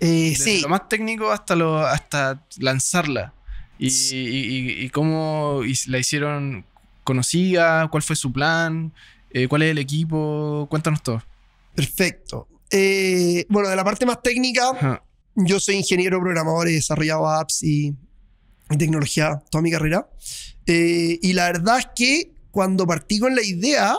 S1: Desde
S2: Sí.
S1: lo más técnico hasta lanzarla. Y cómo la hicieron conocida, cuál fue su plan, cuál es el equipo, cuéntanos todo.
S2: Perfecto. Bueno, de la parte más técnica,
S1: Ajá.
S2: yo soy ingeniero, programador, he desarrollado apps y tecnología toda mi carrera. Y la verdad es que cuando partí con la idea,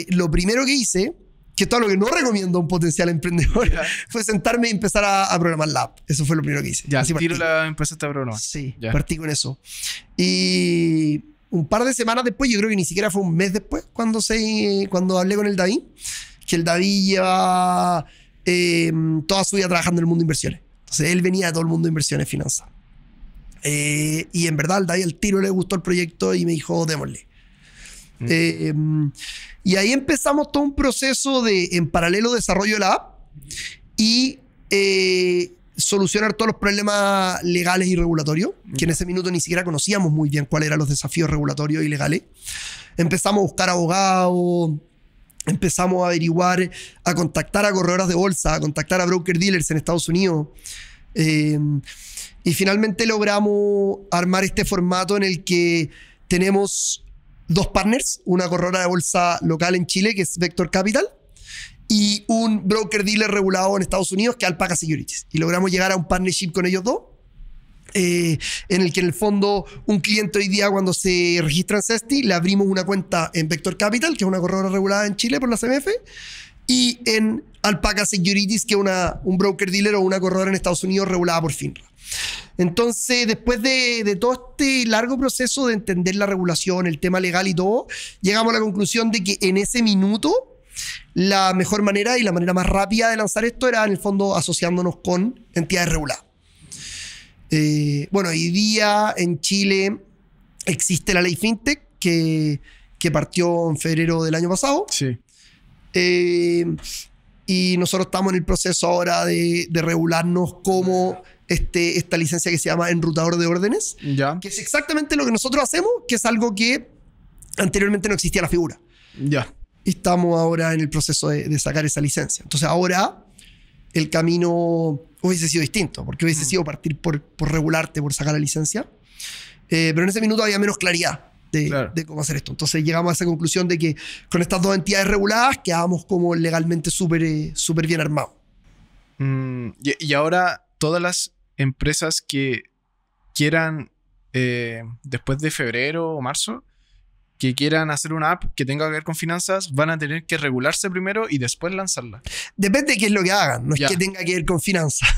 S2: lo primero que hice, que todo lo que no recomiendo a un potencial emprendedor,
S1: Ya.
S2: fue sentarme y empezar a programar la app. Eso fue lo primero que hice.
S1: Ya,
S2: Así
S1: tiro
S2: partí.
S1: empezaste a programar.
S2: Sí,
S1: Ya.
S2: partí con eso. Y un par de semanas después, yo creo que ni siquiera fue un mes después, cuando hablé con el David, que el David lleva toda su vida trabajando en el mundo de inversiones. Entonces, él venía de todo el mundo de inversiones, finanzas. Y en verdad, al David al tiro le gustó el proyecto y me dijo, démosle. Y ahí empezamos todo un proceso de, en paralelo, desarrollo de la app y solucionar todos los problemas legales y regulatorios, que en ese minuto ni siquiera conocíamos muy bien cuáles eran los desafíos regulatorios y legales. Empezamos a buscar abogados, empezamos a averiguar, a contactar a corredoras de bolsa, a contactar a broker dealers en Estados Unidos. Y finalmente logramos armar este formato en el que tenemos 2 partners, una corredora de bolsa local en Chile, que es Vector Capital, y un broker dealer regulado en Estados Unidos que es Alpaca Securities. Y logramos llegar a un partnership con ellos dos, en el que en el fondo un cliente hoy día cuando se registra en Zesty le abrimos una cuenta en Vector Capital, que es una corredora regulada en Chile por la CMF, y en Alpaca Securities, que es un broker dealer o una corredora en Estados Unidos regulada por FINRA. Entonces, después de todo este largo proceso de entender la regulación, el tema legal y todo, llegamos a la conclusión de que en ese minuto la mejor manera y la manera más rápida de lanzar esto era en el fondo asociándonos con entidades reguladas. Bueno, hoy día en Chile existe la ley FinTech que partió en febrero del año pasado.
S1: Sí.
S2: Y nosotros estamos en el proceso ahora de regularnos como esta licencia que se llama enrutador de órdenes,
S1: Ya.
S2: que es exactamente lo que nosotros hacemos, que es algo que anteriormente no existía la figura.
S1: Ya.
S2: Y estamos ahora en el proceso de sacar esa licencia. Entonces ahora el camino hubiese sido distinto, porque hubiese sido partir por regularte, por sacar la licencia. Pero en ese minuto había menos claridad de cómo hacer esto. Entonces llegamos a esa conclusión de que con estas dos entidades reguladas quedábamos como legalmente súper bien armados.
S1: Y ahora todas las empresas que quieran, después de febrero o marzo, que quieran hacer una app que tenga que ver con finanzas, van a tener que regularse primero y después lanzarla.
S2: Depende de qué es lo que hagan, no es que tenga que ver con finanzas.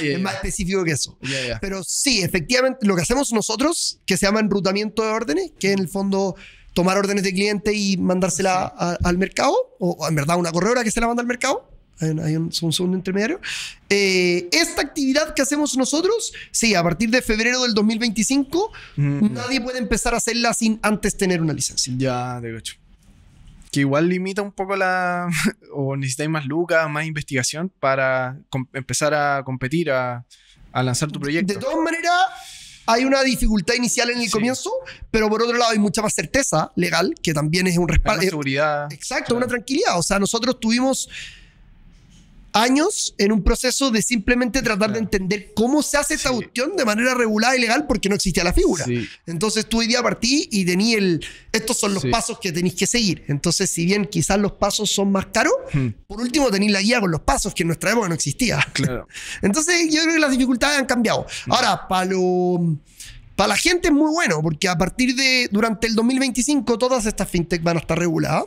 S2: Es más específico que eso. Pero sí, efectivamente, lo que hacemos nosotros, que se llama enrutamiento de órdenes, que en el fondo tomar órdenes de cliente y mandársela al mercado, o en verdad una corredora que se la manda al mercado, hay un segundo intermediario. Esta actividad que hacemos nosotros, sí, a partir de febrero del 2025, nadie puede empezar a hacerla sin antes tener una licencia.
S1: Ya, de hecho. Que igual limita un poco o necesitáis más lucas, más investigación para empezar a competir, a lanzar tu proyecto.
S2: De todas maneras, hay una dificultad inicial en el comienzo, pero por otro lado hay mucha más certeza legal, que también es un respaldo.
S1: Más seguridad.
S2: Exacto, una tranquilidad. O sea, nosotros tuvimos años en un proceso de simplemente tratar de entender cómo se hace esta cuestión de manera regulada y legal porque no existía la figura. Entonces tú hoy día partí y tení estos son los pasos que tenéis que seguir. Entonces, si bien quizás los pasos son más caros, por último tenéis la guía con los pasos que en nuestra época no existía.
S1: Claro.
S2: Entonces yo creo que las dificultades han cambiado. Ahora, para la gente es muy bueno, porque a partir durante el 2025 todas estas fintech van a estar reguladas.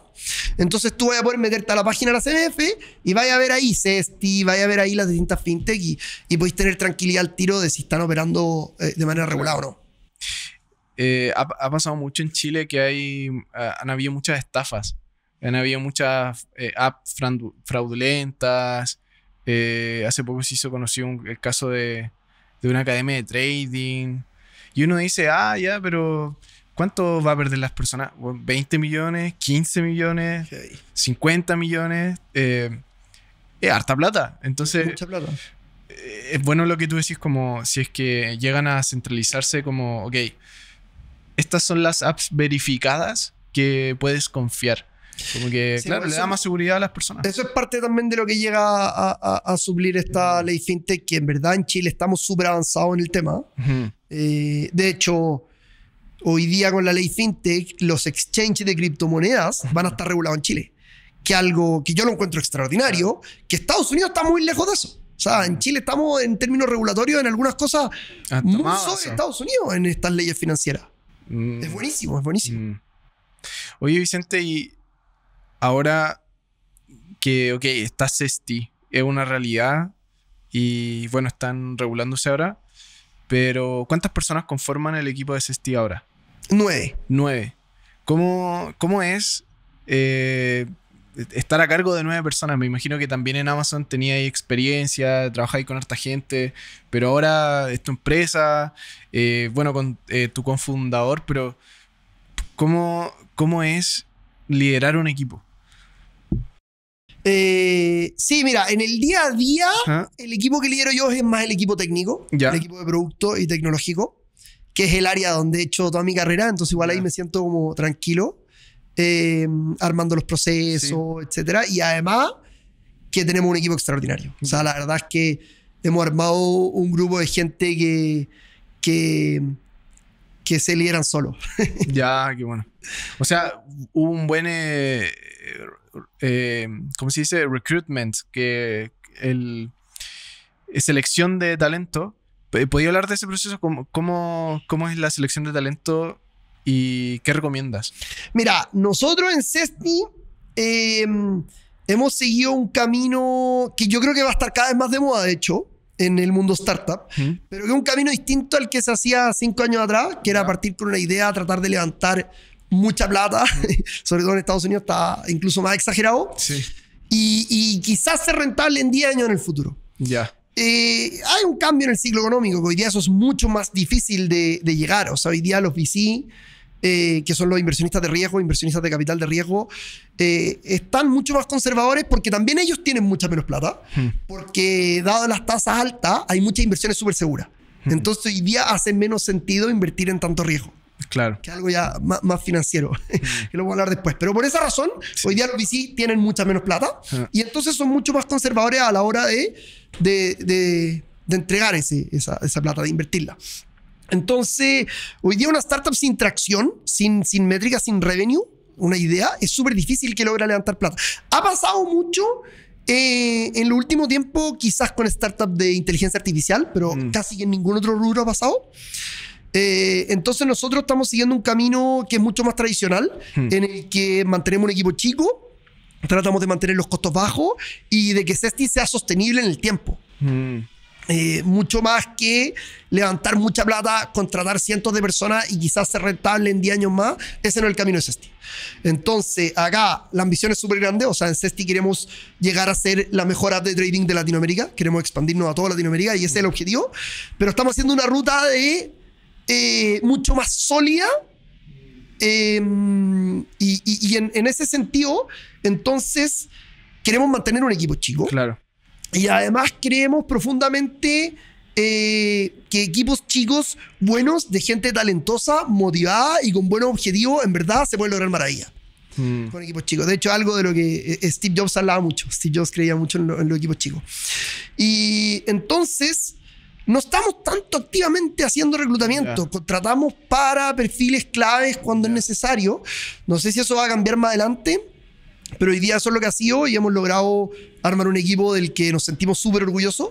S2: Entonces tú vas a poder meterte a la página de la CMF y vas a ver ahí Zesty, vas a ver ahí las distintas fintech y podéis tener tranquilidad al tiro de si están operando de manera regulada o no.
S1: Ha pasado mucho en Chile que han habido muchas estafas. Han habido muchas apps fraudulentas. Hace poco se hizo conocido el caso de una academia de trading. Y uno dice, ya, pero ¿cuánto va a perder las personas? ¿20 millones? ¿15 millones? ¿50 millones? Es harta plata. Entonces,
S2: mucha plata.
S1: Es bueno lo que tú decís, como si es que llegan a centralizarse como, ok, estas son las apps verificadas que puedes confiar. Como que, claro, le da más seguridad a las personas.
S2: Eso es parte también de lo que llega a suplir esta ley fintech, que en verdad en Chile estamos súper avanzados en el tema. De hecho, hoy día con la ley fintech, los exchanges de criptomonedas van a estar regulados en Chile. Que algo que yo lo encuentro extraordinario, que Estados Unidos está muy lejos de eso. O sea, en Chile estamos en términos regulatorios en algunas cosas muy sobre Estados Unidos en estas leyes financieras. Es buenísimo, es buenísimo.
S1: Oye, Vicente, y ahora que, ok, está Zesty, es una realidad y bueno, están regulándose ahora, pero ¿cuántas personas conforman el equipo de Zesty ahora?
S2: 9.
S1: ¿Cómo es estar a cargo de 9 personas? Me imagino que también en Amazon teníais experiencia, trabajáis con harta gente, pero ahora es tu empresa, bueno, con tu cofundador, pero ¿cómo es liderar un equipo?
S2: Sí, mira, en el día a día, el equipo que lidero yo es más el equipo técnico, el equipo de producto y tecnológico, que es el área donde he hecho toda mi carrera, entonces igual ahí me siento como tranquilo, armando los procesos, etcétera, y además que tenemos un equipo extraordinario. O sea, la verdad es que hemos armado un grupo de gente que se lideran solos.
S1: Ya, qué bueno. O sea, hubo un buen ¿cómo se dice? Recruitment, que selección de talento. ¿Podría hablar de ese proceso? ¿Cómo es la selección de talento y qué recomiendas?
S2: Mira, nosotros en Cesti hemos seguido un camino que yo creo que va a estar cada vez más de moda, de hecho, en el mundo startup, pero que es un camino distinto al que se hacía 5 años atrás, que era partir con una idea, tratar de levantar mucha plata, sobre todo en Estados Unidos está incluso más exagerado,
S1: sí.
S2: y quizás ser rentable en 10 años en el futuro.
S1: Ya.
S2: Hay un cambio en el ciclo económico, que hoy día eso es mucho más difícil de llegar. O sea, hoy día los VC, que son los inversionistas de riesgo, inversionistas de capital de riesgo, están mucho más conservadores porque también ellos tienen mucha menos plata, porque dado las tasas altas, hay muchas inversiones súper seguras. Entonces hoy día hace menos sentido invertir en tanto riesgo.
S1: Claro.
S2: Que algo ya más financiero, que lo voy a hablar después. Pero por esa razón, hoy día los VC tienen mucha menos plata y entonces son mucho más conservadores a la hora de entregar esa plata, de invertirla. Entonces, hoy día una startup sin tracción, sin métricas, sin revenue, una idea, es súper difícil que logre levantar plata. Ha pasado mucho en el último tiempo, quizás con startups de inteligencia artificial, pero casi en ningún otro rubro ha pasado. Entonces nosotros estamos siguiendo un camino que es mucho más tradicional, en el que mantenemos un equipo chico, tratamos de mantener los costos bajos y de que Cesti sea sostenible en el tiempo. Mucho más que levantar mucha plata, contratar cientos de personas y quizás ser rentable en 10 años más. Ese no es el camino de Cesti. Entonces acá la ambición es súper grande. O sea, en Cesti queremos llegar a ser la mejor app de trading de Latinoamérica, queremos expandirnos a toda Latinoamérica y ese es el objetivo, pero estamos haciendo una ruta mucho más sólida y en ese sentido entonces queremos mantener un equipo chico.
S1: Claro.
S2: Y además creemos profundamente que equipos chicos buenos, de gente talentosa, motivada y con buenos objetivos, en verdad se pueden lograr maravillas con equipos chicos. De hecho, algo de lo que Steve Jobs hablaba mucho. Steve Jobs creía mucho en los equipos chicos. Y entonces no estamos tanto activamente haciendo reclutamiento. Contratamos para perfiles claves cuando es necesario. No sé si eso va a cambiar más adelante, pero hoy día eso es lo que ha sido y hemos logrado armar un equipo del que nos sentimos súper orgullosos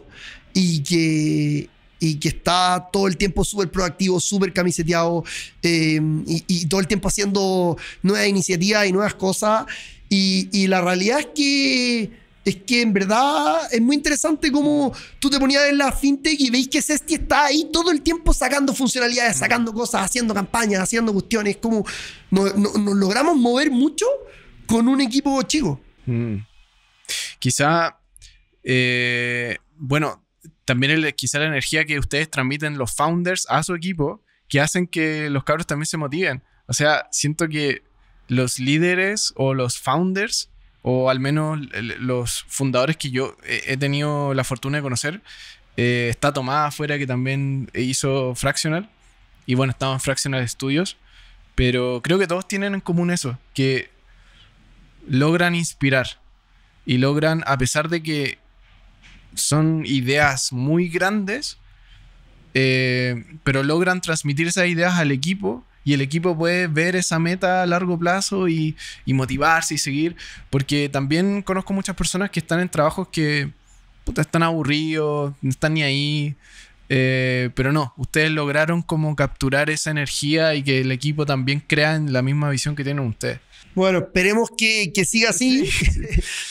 S2: y que está todo el tiempo súper proactivo, súper camiseteado y todo el tiempo haciendo nuevas iniciativas y nuevas cosas. Y la realidad es que en verdad es muy interesante cómo tú te ponías en la fintech y veis que Cesti está ahí todo el tiempo sacando funcionalidades, sacando cosas, haciendo campañas, haciendo cuestiones. Como nos logramos mover mucho con un equipo chico.
S1: Quizá, bueno, también quizá la energía que ustedes transmiten los founders a su equipo, que hacen que los cabros también se motiven. O sea, siento que los líderes o los founders, o al menos los fundadores que yo he tenido la fortuna de conocer, está Tomás afuera, que también hizo Fractional, y bueno, estamos en Fractional Studios, pero creo que todos tienen en común eso, que logran inspirar y logran, a pesar de que son ideas muy grandes, pero logran transmitir esas ideas al equipo. Y el equipo puede ver esa meta a largo plazo y motivarse y seguir. Porque también conozco muchas personas que están en trabajos que están aburridos, no están ni ahí. Pero no, ustedes lograron como capturar esa energía y que el equipo también crea en la misma visión que tienen ustedes.
S2: Bueno, esperemos que siga así,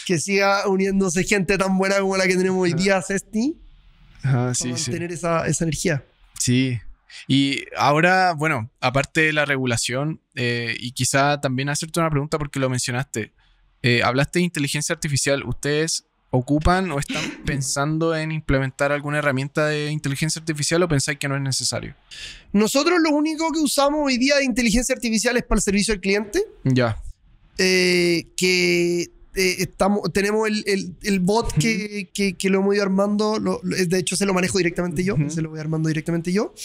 S2: que siga uniéndose gente tan buena como la que tenemos hoy día, Cesti, para mantener esa energía.
S1: Sí. Y ahora, bueno, aparte de la regulación, y quizá también hacerte una pregunta porque lo mencionaste, hablaste de inteligencia artificial. ¿Ustedes ocupan o están pensando en implementar alguna herramienta de inteligencia artificial o pensáis que no es necesario?
S2: Nosotros lo único que usamos hoy día de inteligencia artificial es para el servicio al cliente.
S1: Ya.
S2: Tenemos el bot que lo hemos ido armando, de hecho se lo manejo directamente yo, se lo voy armando directamente yo,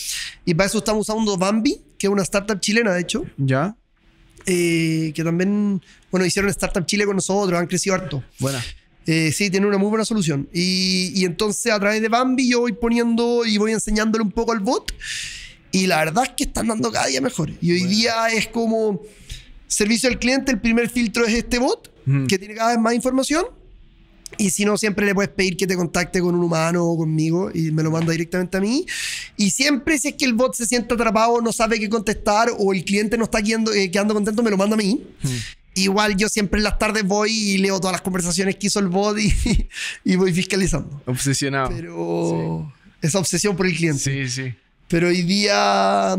S2: y para eso estamos usando Bambi, que es una startup chilena de hecho,
S1: ya,
S2: que también, bueno, hicieron Startup Chile con nosotros, han crecido harto.
S1: Buena.
S2: Sí, tiene una muy buena solución y entonces a través de Bambi yo voy poniendo y voy enseñándole un poco al bot y la verdad es que están dando cada día mejor y hoy día es como servicio al cliente, el primer filtro es este bot. que tiene cada vez más información. Y si no, siempre le puedes pedir que te contacte con un humano o conmigo y me lo manda directamente a mí. Y siempre, si es que el bot se siente atrapado, no sabe qué contestar o el cliente no está quedando contento, me lo manda a mí. Igual yo siempre en las tardes voy y leo todas las conversaciones que hizo el bot y voy fiscalizando.
S1: Obsesionado.
S2: Pero esa obsesión por el cliente.
S1: Sí, sí.
S2: Pero hoy día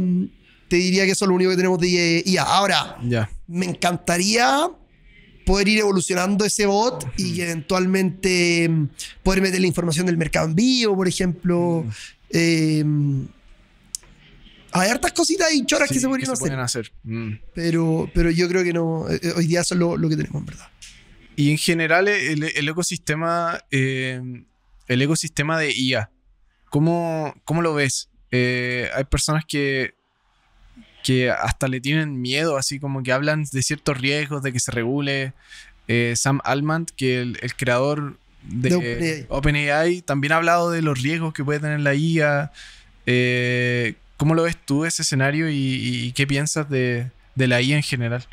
S2: te diría que eso es lo único que tenemos de IA. Ahora, me encantaría poder ir evolucionando ese bot y eventualmente poder meter la información del mercado en vivo, por ejemplo. Hay hartas cositas y choras que se podrían
S1: hacer.
S2: Pero yo creo que no. Hoy día eso es lo que tenemos, en verdad.
S1: Y en general el ecosistema de IA, ¿cómo lo ves? Hay personas que hasta le tienen miedo, así como que hablan de ciertos riesgos, de que se regule. Sam Altman, que el creador de OpenAI, también ha hablado de los riesgos que puede tener la IA. ¿Cómo lo ves tú ese escenario y qué piensas de la IA en general?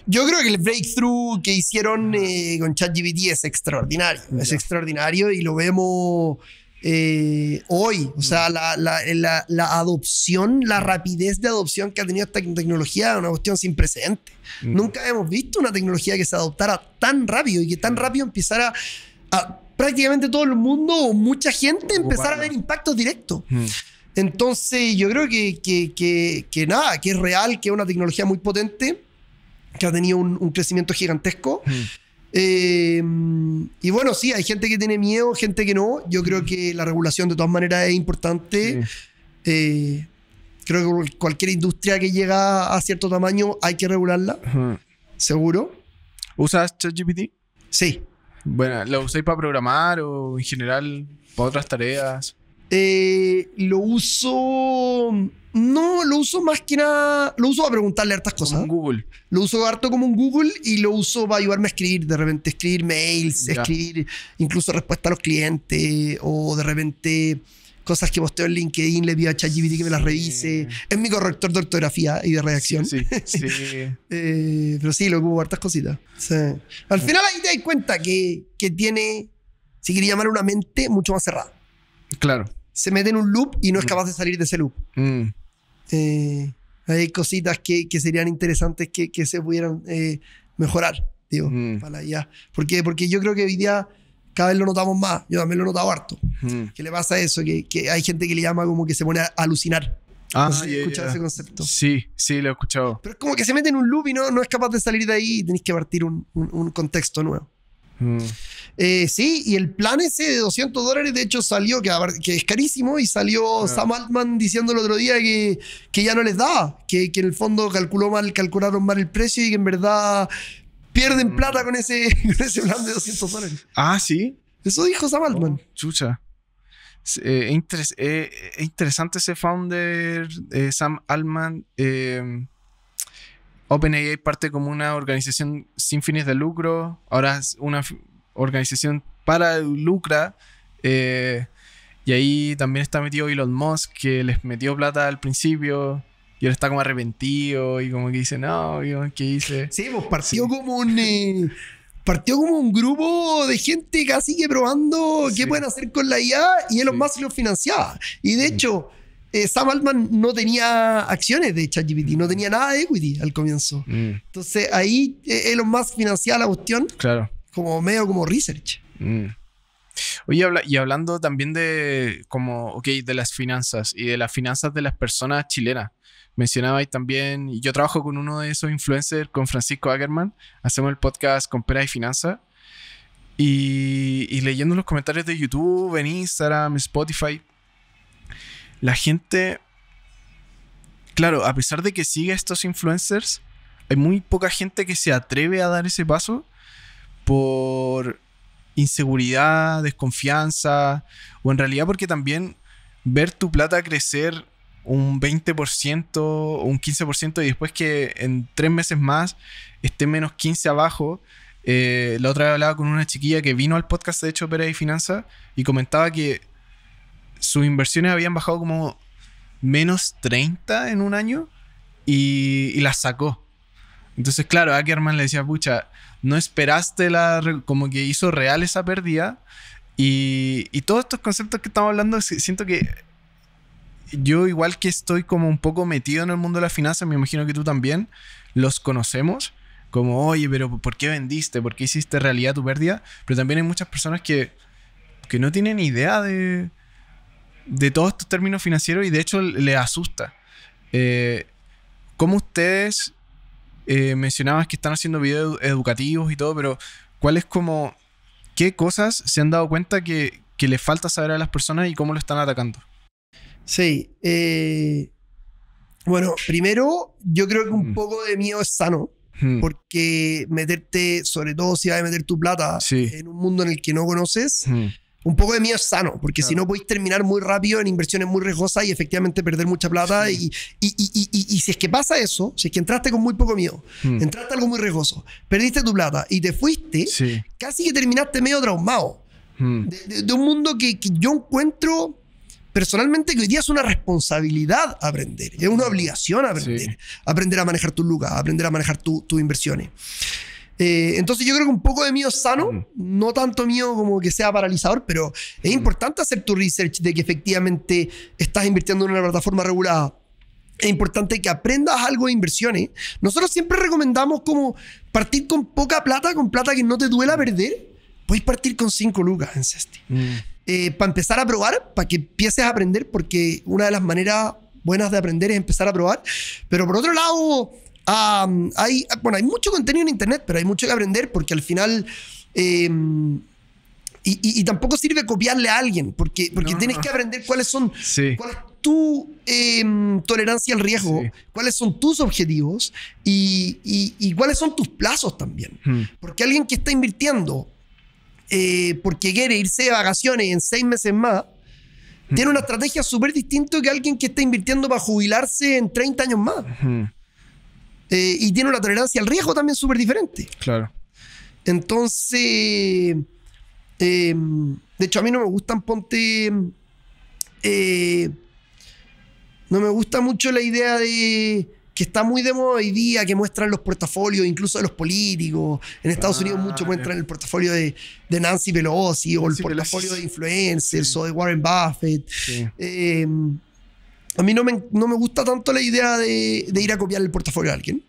S2: Yo creo que el breakthrough que hicieron con ChatGPT es extraordinario. Es extraordinario y lo vemos hoy. O sea, la adopción, la rapidez de adopción que ha tenido esta tecnología es una cuestión sin precedentes. Nunca hemos visto una tecnología que se adoptara tan rápido y que tan rápido empezara a prácticamente todo el mundo o mucha gente empezar a ver impactos directos. Entonces yo creo que nada, que es real, que es una tecnología muy potente, que ha tenido un crecimiento gigantesco. Y bueno, sí, hay gente que tiene miedo, gente que no. Yo creo que la regulación de todas maneras es importante. Creo que cualquier industria que llega a cierto tamaño hay que regularla, seguro.
S1: ¿Usas ChatGPT?
S2: Sí.
S1: Bueno, ¿lo usáis para programar o en general para otras tareas?
S2: Lo uso... No, lo uso más que nada... Lo uso para preguntarle hartas cosas.
S1: Como un Google.
S2: Lo uso harto como un Google y lo uso para ayudarme a escribir. De repente escribir mails, escribir incluso respuestas a los clientes o de repente cosas que posteo en LinkedIn, le pido a ChatGPT que me las revise. Es mi corrector de ortografía y de redacción. Sí. Pero sí, lo ocupo hartas cositas. Sí. Al final ahí te das cuenta que tiene, si quería llamar, una mente mucho más cerrada.
S1: Claro.
S2: Se mete en un loop y no es capaz de salir de ese loop. Hay cositas que serían interesantes que se pudieran mejorar, digo, para la IA. Porque yo creo que hoy día cada vez lo notamos más. Yo también lo he notado harto. ¿Qué le pasa a eso? Que hay gente que le llama como que se pone a alucinar. No sé si escuchado ese concepto.
S1: Sí, lo he escuchado.
S2: Pero es como que se mete en un loop y no es capaz de salir de ahí y tenés que partir un contexto nuevo. Sí, y el plan ese de $200 de hecho salió, que es carísimo, y salió Sam Altman diciendo el otro día que ya no les da, que en el fondo calcularon mal el precio y que en verdad pierden plata con ese plan de $200.
S1: Ah, ¿sí?
S2: Eso dijo Sam Altman.
S1: Chucha. Es interesante ese founder, Sam Altman. OpenAI parte como una organización sin fines de lucro, ahora es una organización para lucra, y ahí también está metido Elon Musk, que les metió plata al principio y ahora está como arrepentido y como que dice, no, ¿qué hice?
S2: Sí, pues partió como un grupo de gente casi que probando qué pueden hacer con la IA y Elon Musk lo financiaba. Y de hecho... Sam Altman no tenía acciones de ChatGPT, no tenía nada de equity al comienzo. Entonces ahí Elon Musk financiaba la cuestión, como medio como research.
S1: Oye, y hablando también de de las finanzas y de las finanzas de las personas chilenas. Mencionabais también, y yo trabajo con uno de esos influencers, con Francisco Ackerman, hacemos el podcast Compera y Finanza. Y leyendo los comentarios de YouTube, en Instagram, Spotify, la gente, claro, a pesar de que sigue a estos influencers, hay muy poca gente que se atreve a dar ese paso por inseguridad, desconfianza, o en realidad porque también ver tu plata crecer un 20% o un 15% y después que en 3 meses más esté menos 15 abajo. La otra vez hablaba con una chiquilla que vino al podcast de hecho Pérez y Finanza y comentaba que sus inversiones habían bajado como menos 30 en un año y las sacó. Entonces, claro, Ackerman le decía, pucha, no esperaste como que hizo real esa pérdida. Y todos estos conceptos que estamos hablando, siento que yo, igual que estoy como un poco metido en el mundo de las finanzas, me imagino que tú también, los conocemos. Como, oye, pero ¿por qué vendiste? ¿Por qué hiciste realidad tu pérdida? Pero también hay muchas personas que no tienen idea de todos estos términos financieros y de hecho les asusta. ¿Cómo ustedes mencionabas que están haciendo videos educativos y todo, pero qué cosas se han dado cuenta que les falta saber a las personas y cómo lo están atacando?
S2: Sí. Bueno, primero, yo creo que un poco de miedo es sano. Porque meterte, sobre todo si vas a meter tu plata en un mundo en el que no conoces, un poco de miedo es sano, porque si no podéis terminar muy rápido en inversiones muy riesgosas y efectivamente perder mucha plata. Y si es que pasa eso, si es que entraste con muy poco miedo, entraste a algo muy riesgoso, perdiste tu plata y te fuiste, casi que terminaste medio traumado de un mundo que yo encuentro personalmente que hoy día es una responsabilidad aprender, es una obligación aprender, aprender a manejar tus lucas, aprender a manejar tus inversiones. Entonces yo creo que un poco de miedo es sano, no tanto miedo como que sea paralizador, pero es importante hacer tu research de que efectivamente estás invirtiendo en una plataforma regulada. Es importante que aprendas algo de inversiones. Nosotros siempre recomendamos como partir con poca plata, con plata que no te duela perder. Puedes partir con 5 lucas en Zesty. Para empezar a probar, para que empieces a aprender, porque una de las maneras buenas de aprender es empezar a probar. Pero por otro lado, hay mucho contenido en internet, pero hay mucho que aprender, porque al final y tampoco sirve copiarle a alguien, porque tienes que aprender cuál es tu tolerancia al riesgo, cuáles son tus objetivos y cuáles son tus plazos también. Porque alguien que está invirtiendo porque quiere irse de vacaciones en 6 meses más, tiene una estrategia súper distinta que alguien que está invirtiendo para jubilarse en 30 años más. Y tiene una tolerancia al riesgo también súper diferente.
S1: Claro.
S2: Entonces, de hecho, a mí no me gustan, no me gusta mucho la idea de que está muy de moda hoy día, que muestran los portafolios incluso de los políticos. En Estados Unidos mucho muestran el portafolio de Nancy Pelosi o el portafolio de influencers o de Warren Buffett. A mí no me gusta tanto la idea de ir a copiar el portafolio de alguien.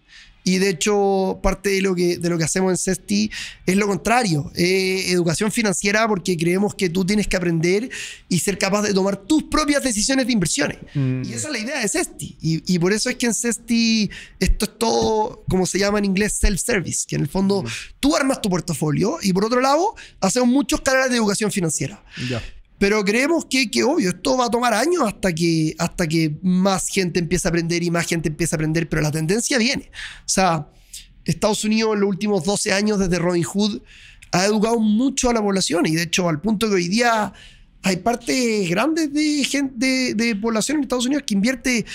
S2: Y de hecho, parte de lo que hacemos en Zesty es lo contrario. Educación financiera, porque creemos que tú tienes que aprender y ser capaz de tomar tus propias decisiones de inversiones. Y esa es la idea de Zesty. Y por eso es que en Zesty esto es todo, como se llama en inglés, self-service. Que en el fondo tú armas tu portafolio y por otro lado hacemos muchos canales de educación financiera. Pero creemos que obvio, esto va a tomar años hasta que más gente empiece a aprender y más gente empiece a aprender, pero la tendencia viene. O sea, Estados Unidos en los últimos 12 años desde Robin Hood ha educado mucho a la población y de hecho al punto que hoy día hay partes grandes de población en Estados Unidos que invierte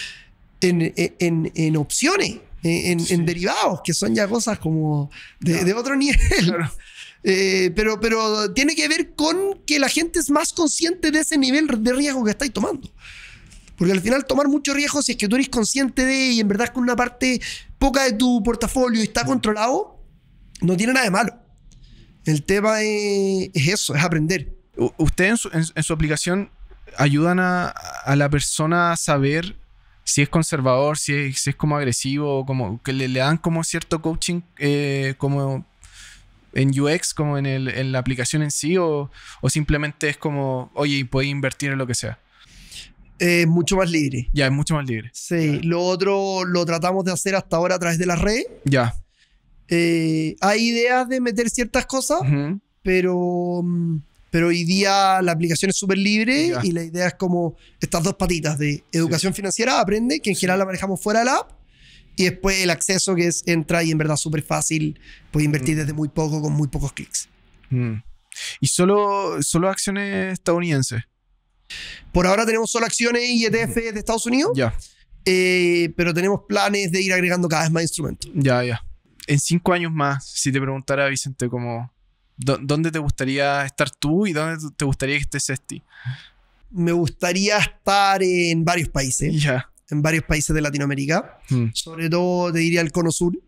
S2: en opciones, en derivados, que son ya cosas como de otro nivel. Claro. Pero tiene que ver con que la gente es más consciente de ese nivel de riesgo que estáis tomando. Porque al final tomar mucho riesgo, si es que tú eres consciente de y en verdad con una parte poca de tu portafolio está controlado, no tiene nada de malo. El tema es eso, es aprender.
S1: ¿Ustedes en su aplicación ayudan a la persona a saber si es conservador, si es como agresivo, como que le dan como cierto coaching como en UX, como en la aplicación en sí, o simplemente es como, oye, puedes invertir en lo que sea?
S2: Es mucho más libre.
S1: Ya, es mucho más libre.
S2: Sí, lo otro lo tratamos de hacer hasta ahora a través de las redes.
S1: Ya.
S2: Hay ideas de meter ciertas cosas, pero hoy día la aplicación es súper libre y la idea es como estas dos patitas de educación financiera, aprende, que en general la manejamos fuera de la app, y después el acceso, que es entra y en verdad súper fácil, puedes invertir desde muy poco con muy pocos clics.
S1: ¿Y solo acciones estadounidenses?
S2: Por ahora tenemos solo acciones y ETF de Estados Unidos, pero tenemos planes de ir agregando cada vez más instrumentos.
S1: Ya. En 5 años más, si te preguntara, Vicente, como ¿dónde te gustaría estar tú y dónde te gustaría que estés Zesty?
S2: Me gustaría estar en varios países.
S1: Ya.
S2: En varios países de Latinoamérica. Sobre todo, te diría, el Cono Sur.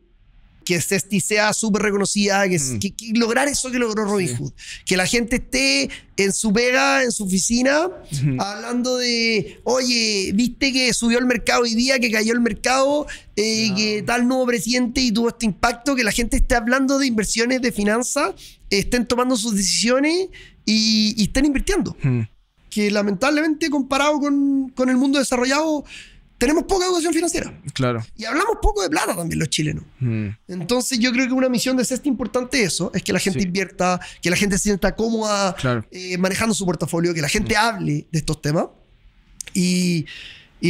S2: que Zesty sea súper reconocida, que lograr eso que logró Robinhood. Que la gente esté en su pega, en su oficina, hablando de, oye, viste que subió el mercado hoy día, que cayó el mercado, que tal nuevo presidente y tuvo este impacto, que la gente esté hablando de inversiones, de finanzas, estén tomando sus decisiones y estén invirtiendo. Que lamentablemente comparado con el mundo desarrollado, tenemos poca educación financiera.
S1: Claro.
S2: Y hablamos poco de plata también los chilenos. Entonces yo creo que una misión de Zesty importante eso, es que la gente invierta, que la gente se sienta cómoda manejando su portafolio, que la gente hable de estos temas. Y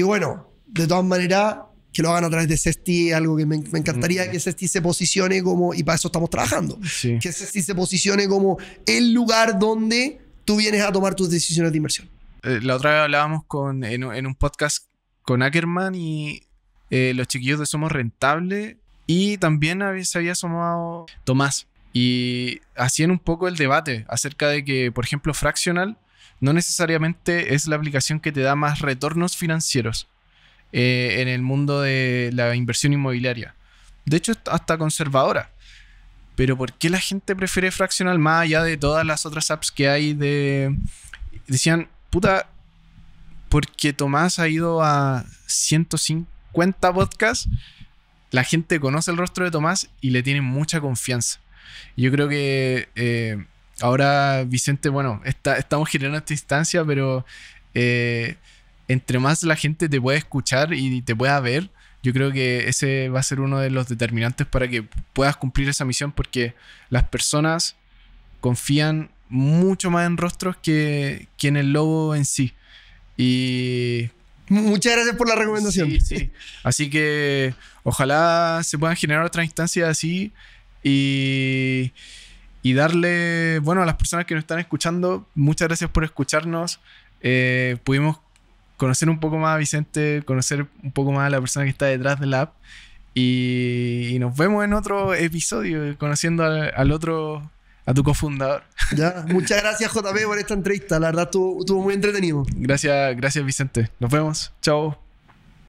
S2: bueno, de todas maneras, que lo hagan a través de Zesty, algo que me encantaría que Zesty se posicione como, y para eso estamos trabajando, que Zesty se posicione como el lugar donde tú vienes a tomar tus decisiones de inversión.
S1: La otra vez hablábamos en un podcast con Ackerman y los chiquillos de Somos Rentable, y también se había sumado Tomás, y hacían un poco el debate acerca de que, por ejemplo, Fractional no necesariamente es la aplicación que te da más retornos financieros en el mundo de la inversión inmobiliaria. De hecho, hasta conservadora. Pero ¿por qué la gente prefiere Fractional más allá de todas las otras apps que hay? Decían, puta, porque Tomás ha ido a 150 podcasts, la gente conoce el rostro de Tomás y le tiene mucha confianza. Yo creo que ahora, Vicente, bueno, estamos generando esta instancia, pero entre más la gente te pueda escuchar y te pueda ver, yo creo que ese va a ser uno de los determinantes para que puedas cumplir esa misión, porque las personas confían mucho más en rostros que en el logo en sí. Y
S2: muchas gracias por la recomendación.
S1: Sí. Así que ojalá se puedan generar otras instancias así y darle, bueno, a las personas que nos están escuchando, muchas gracias por escucharnos. Pudimos conocer un poco más a Vicente, conocer un poco más a la persona que está detrás de la app, y nos vemos en otro episodio conociendo a tu cofundador.
S2: Ya, muchas gracias, JP, por esta entrevista. La verdad estuvo muy entretenido.
S1: Gracias Vicente. Nos vemos. Chao.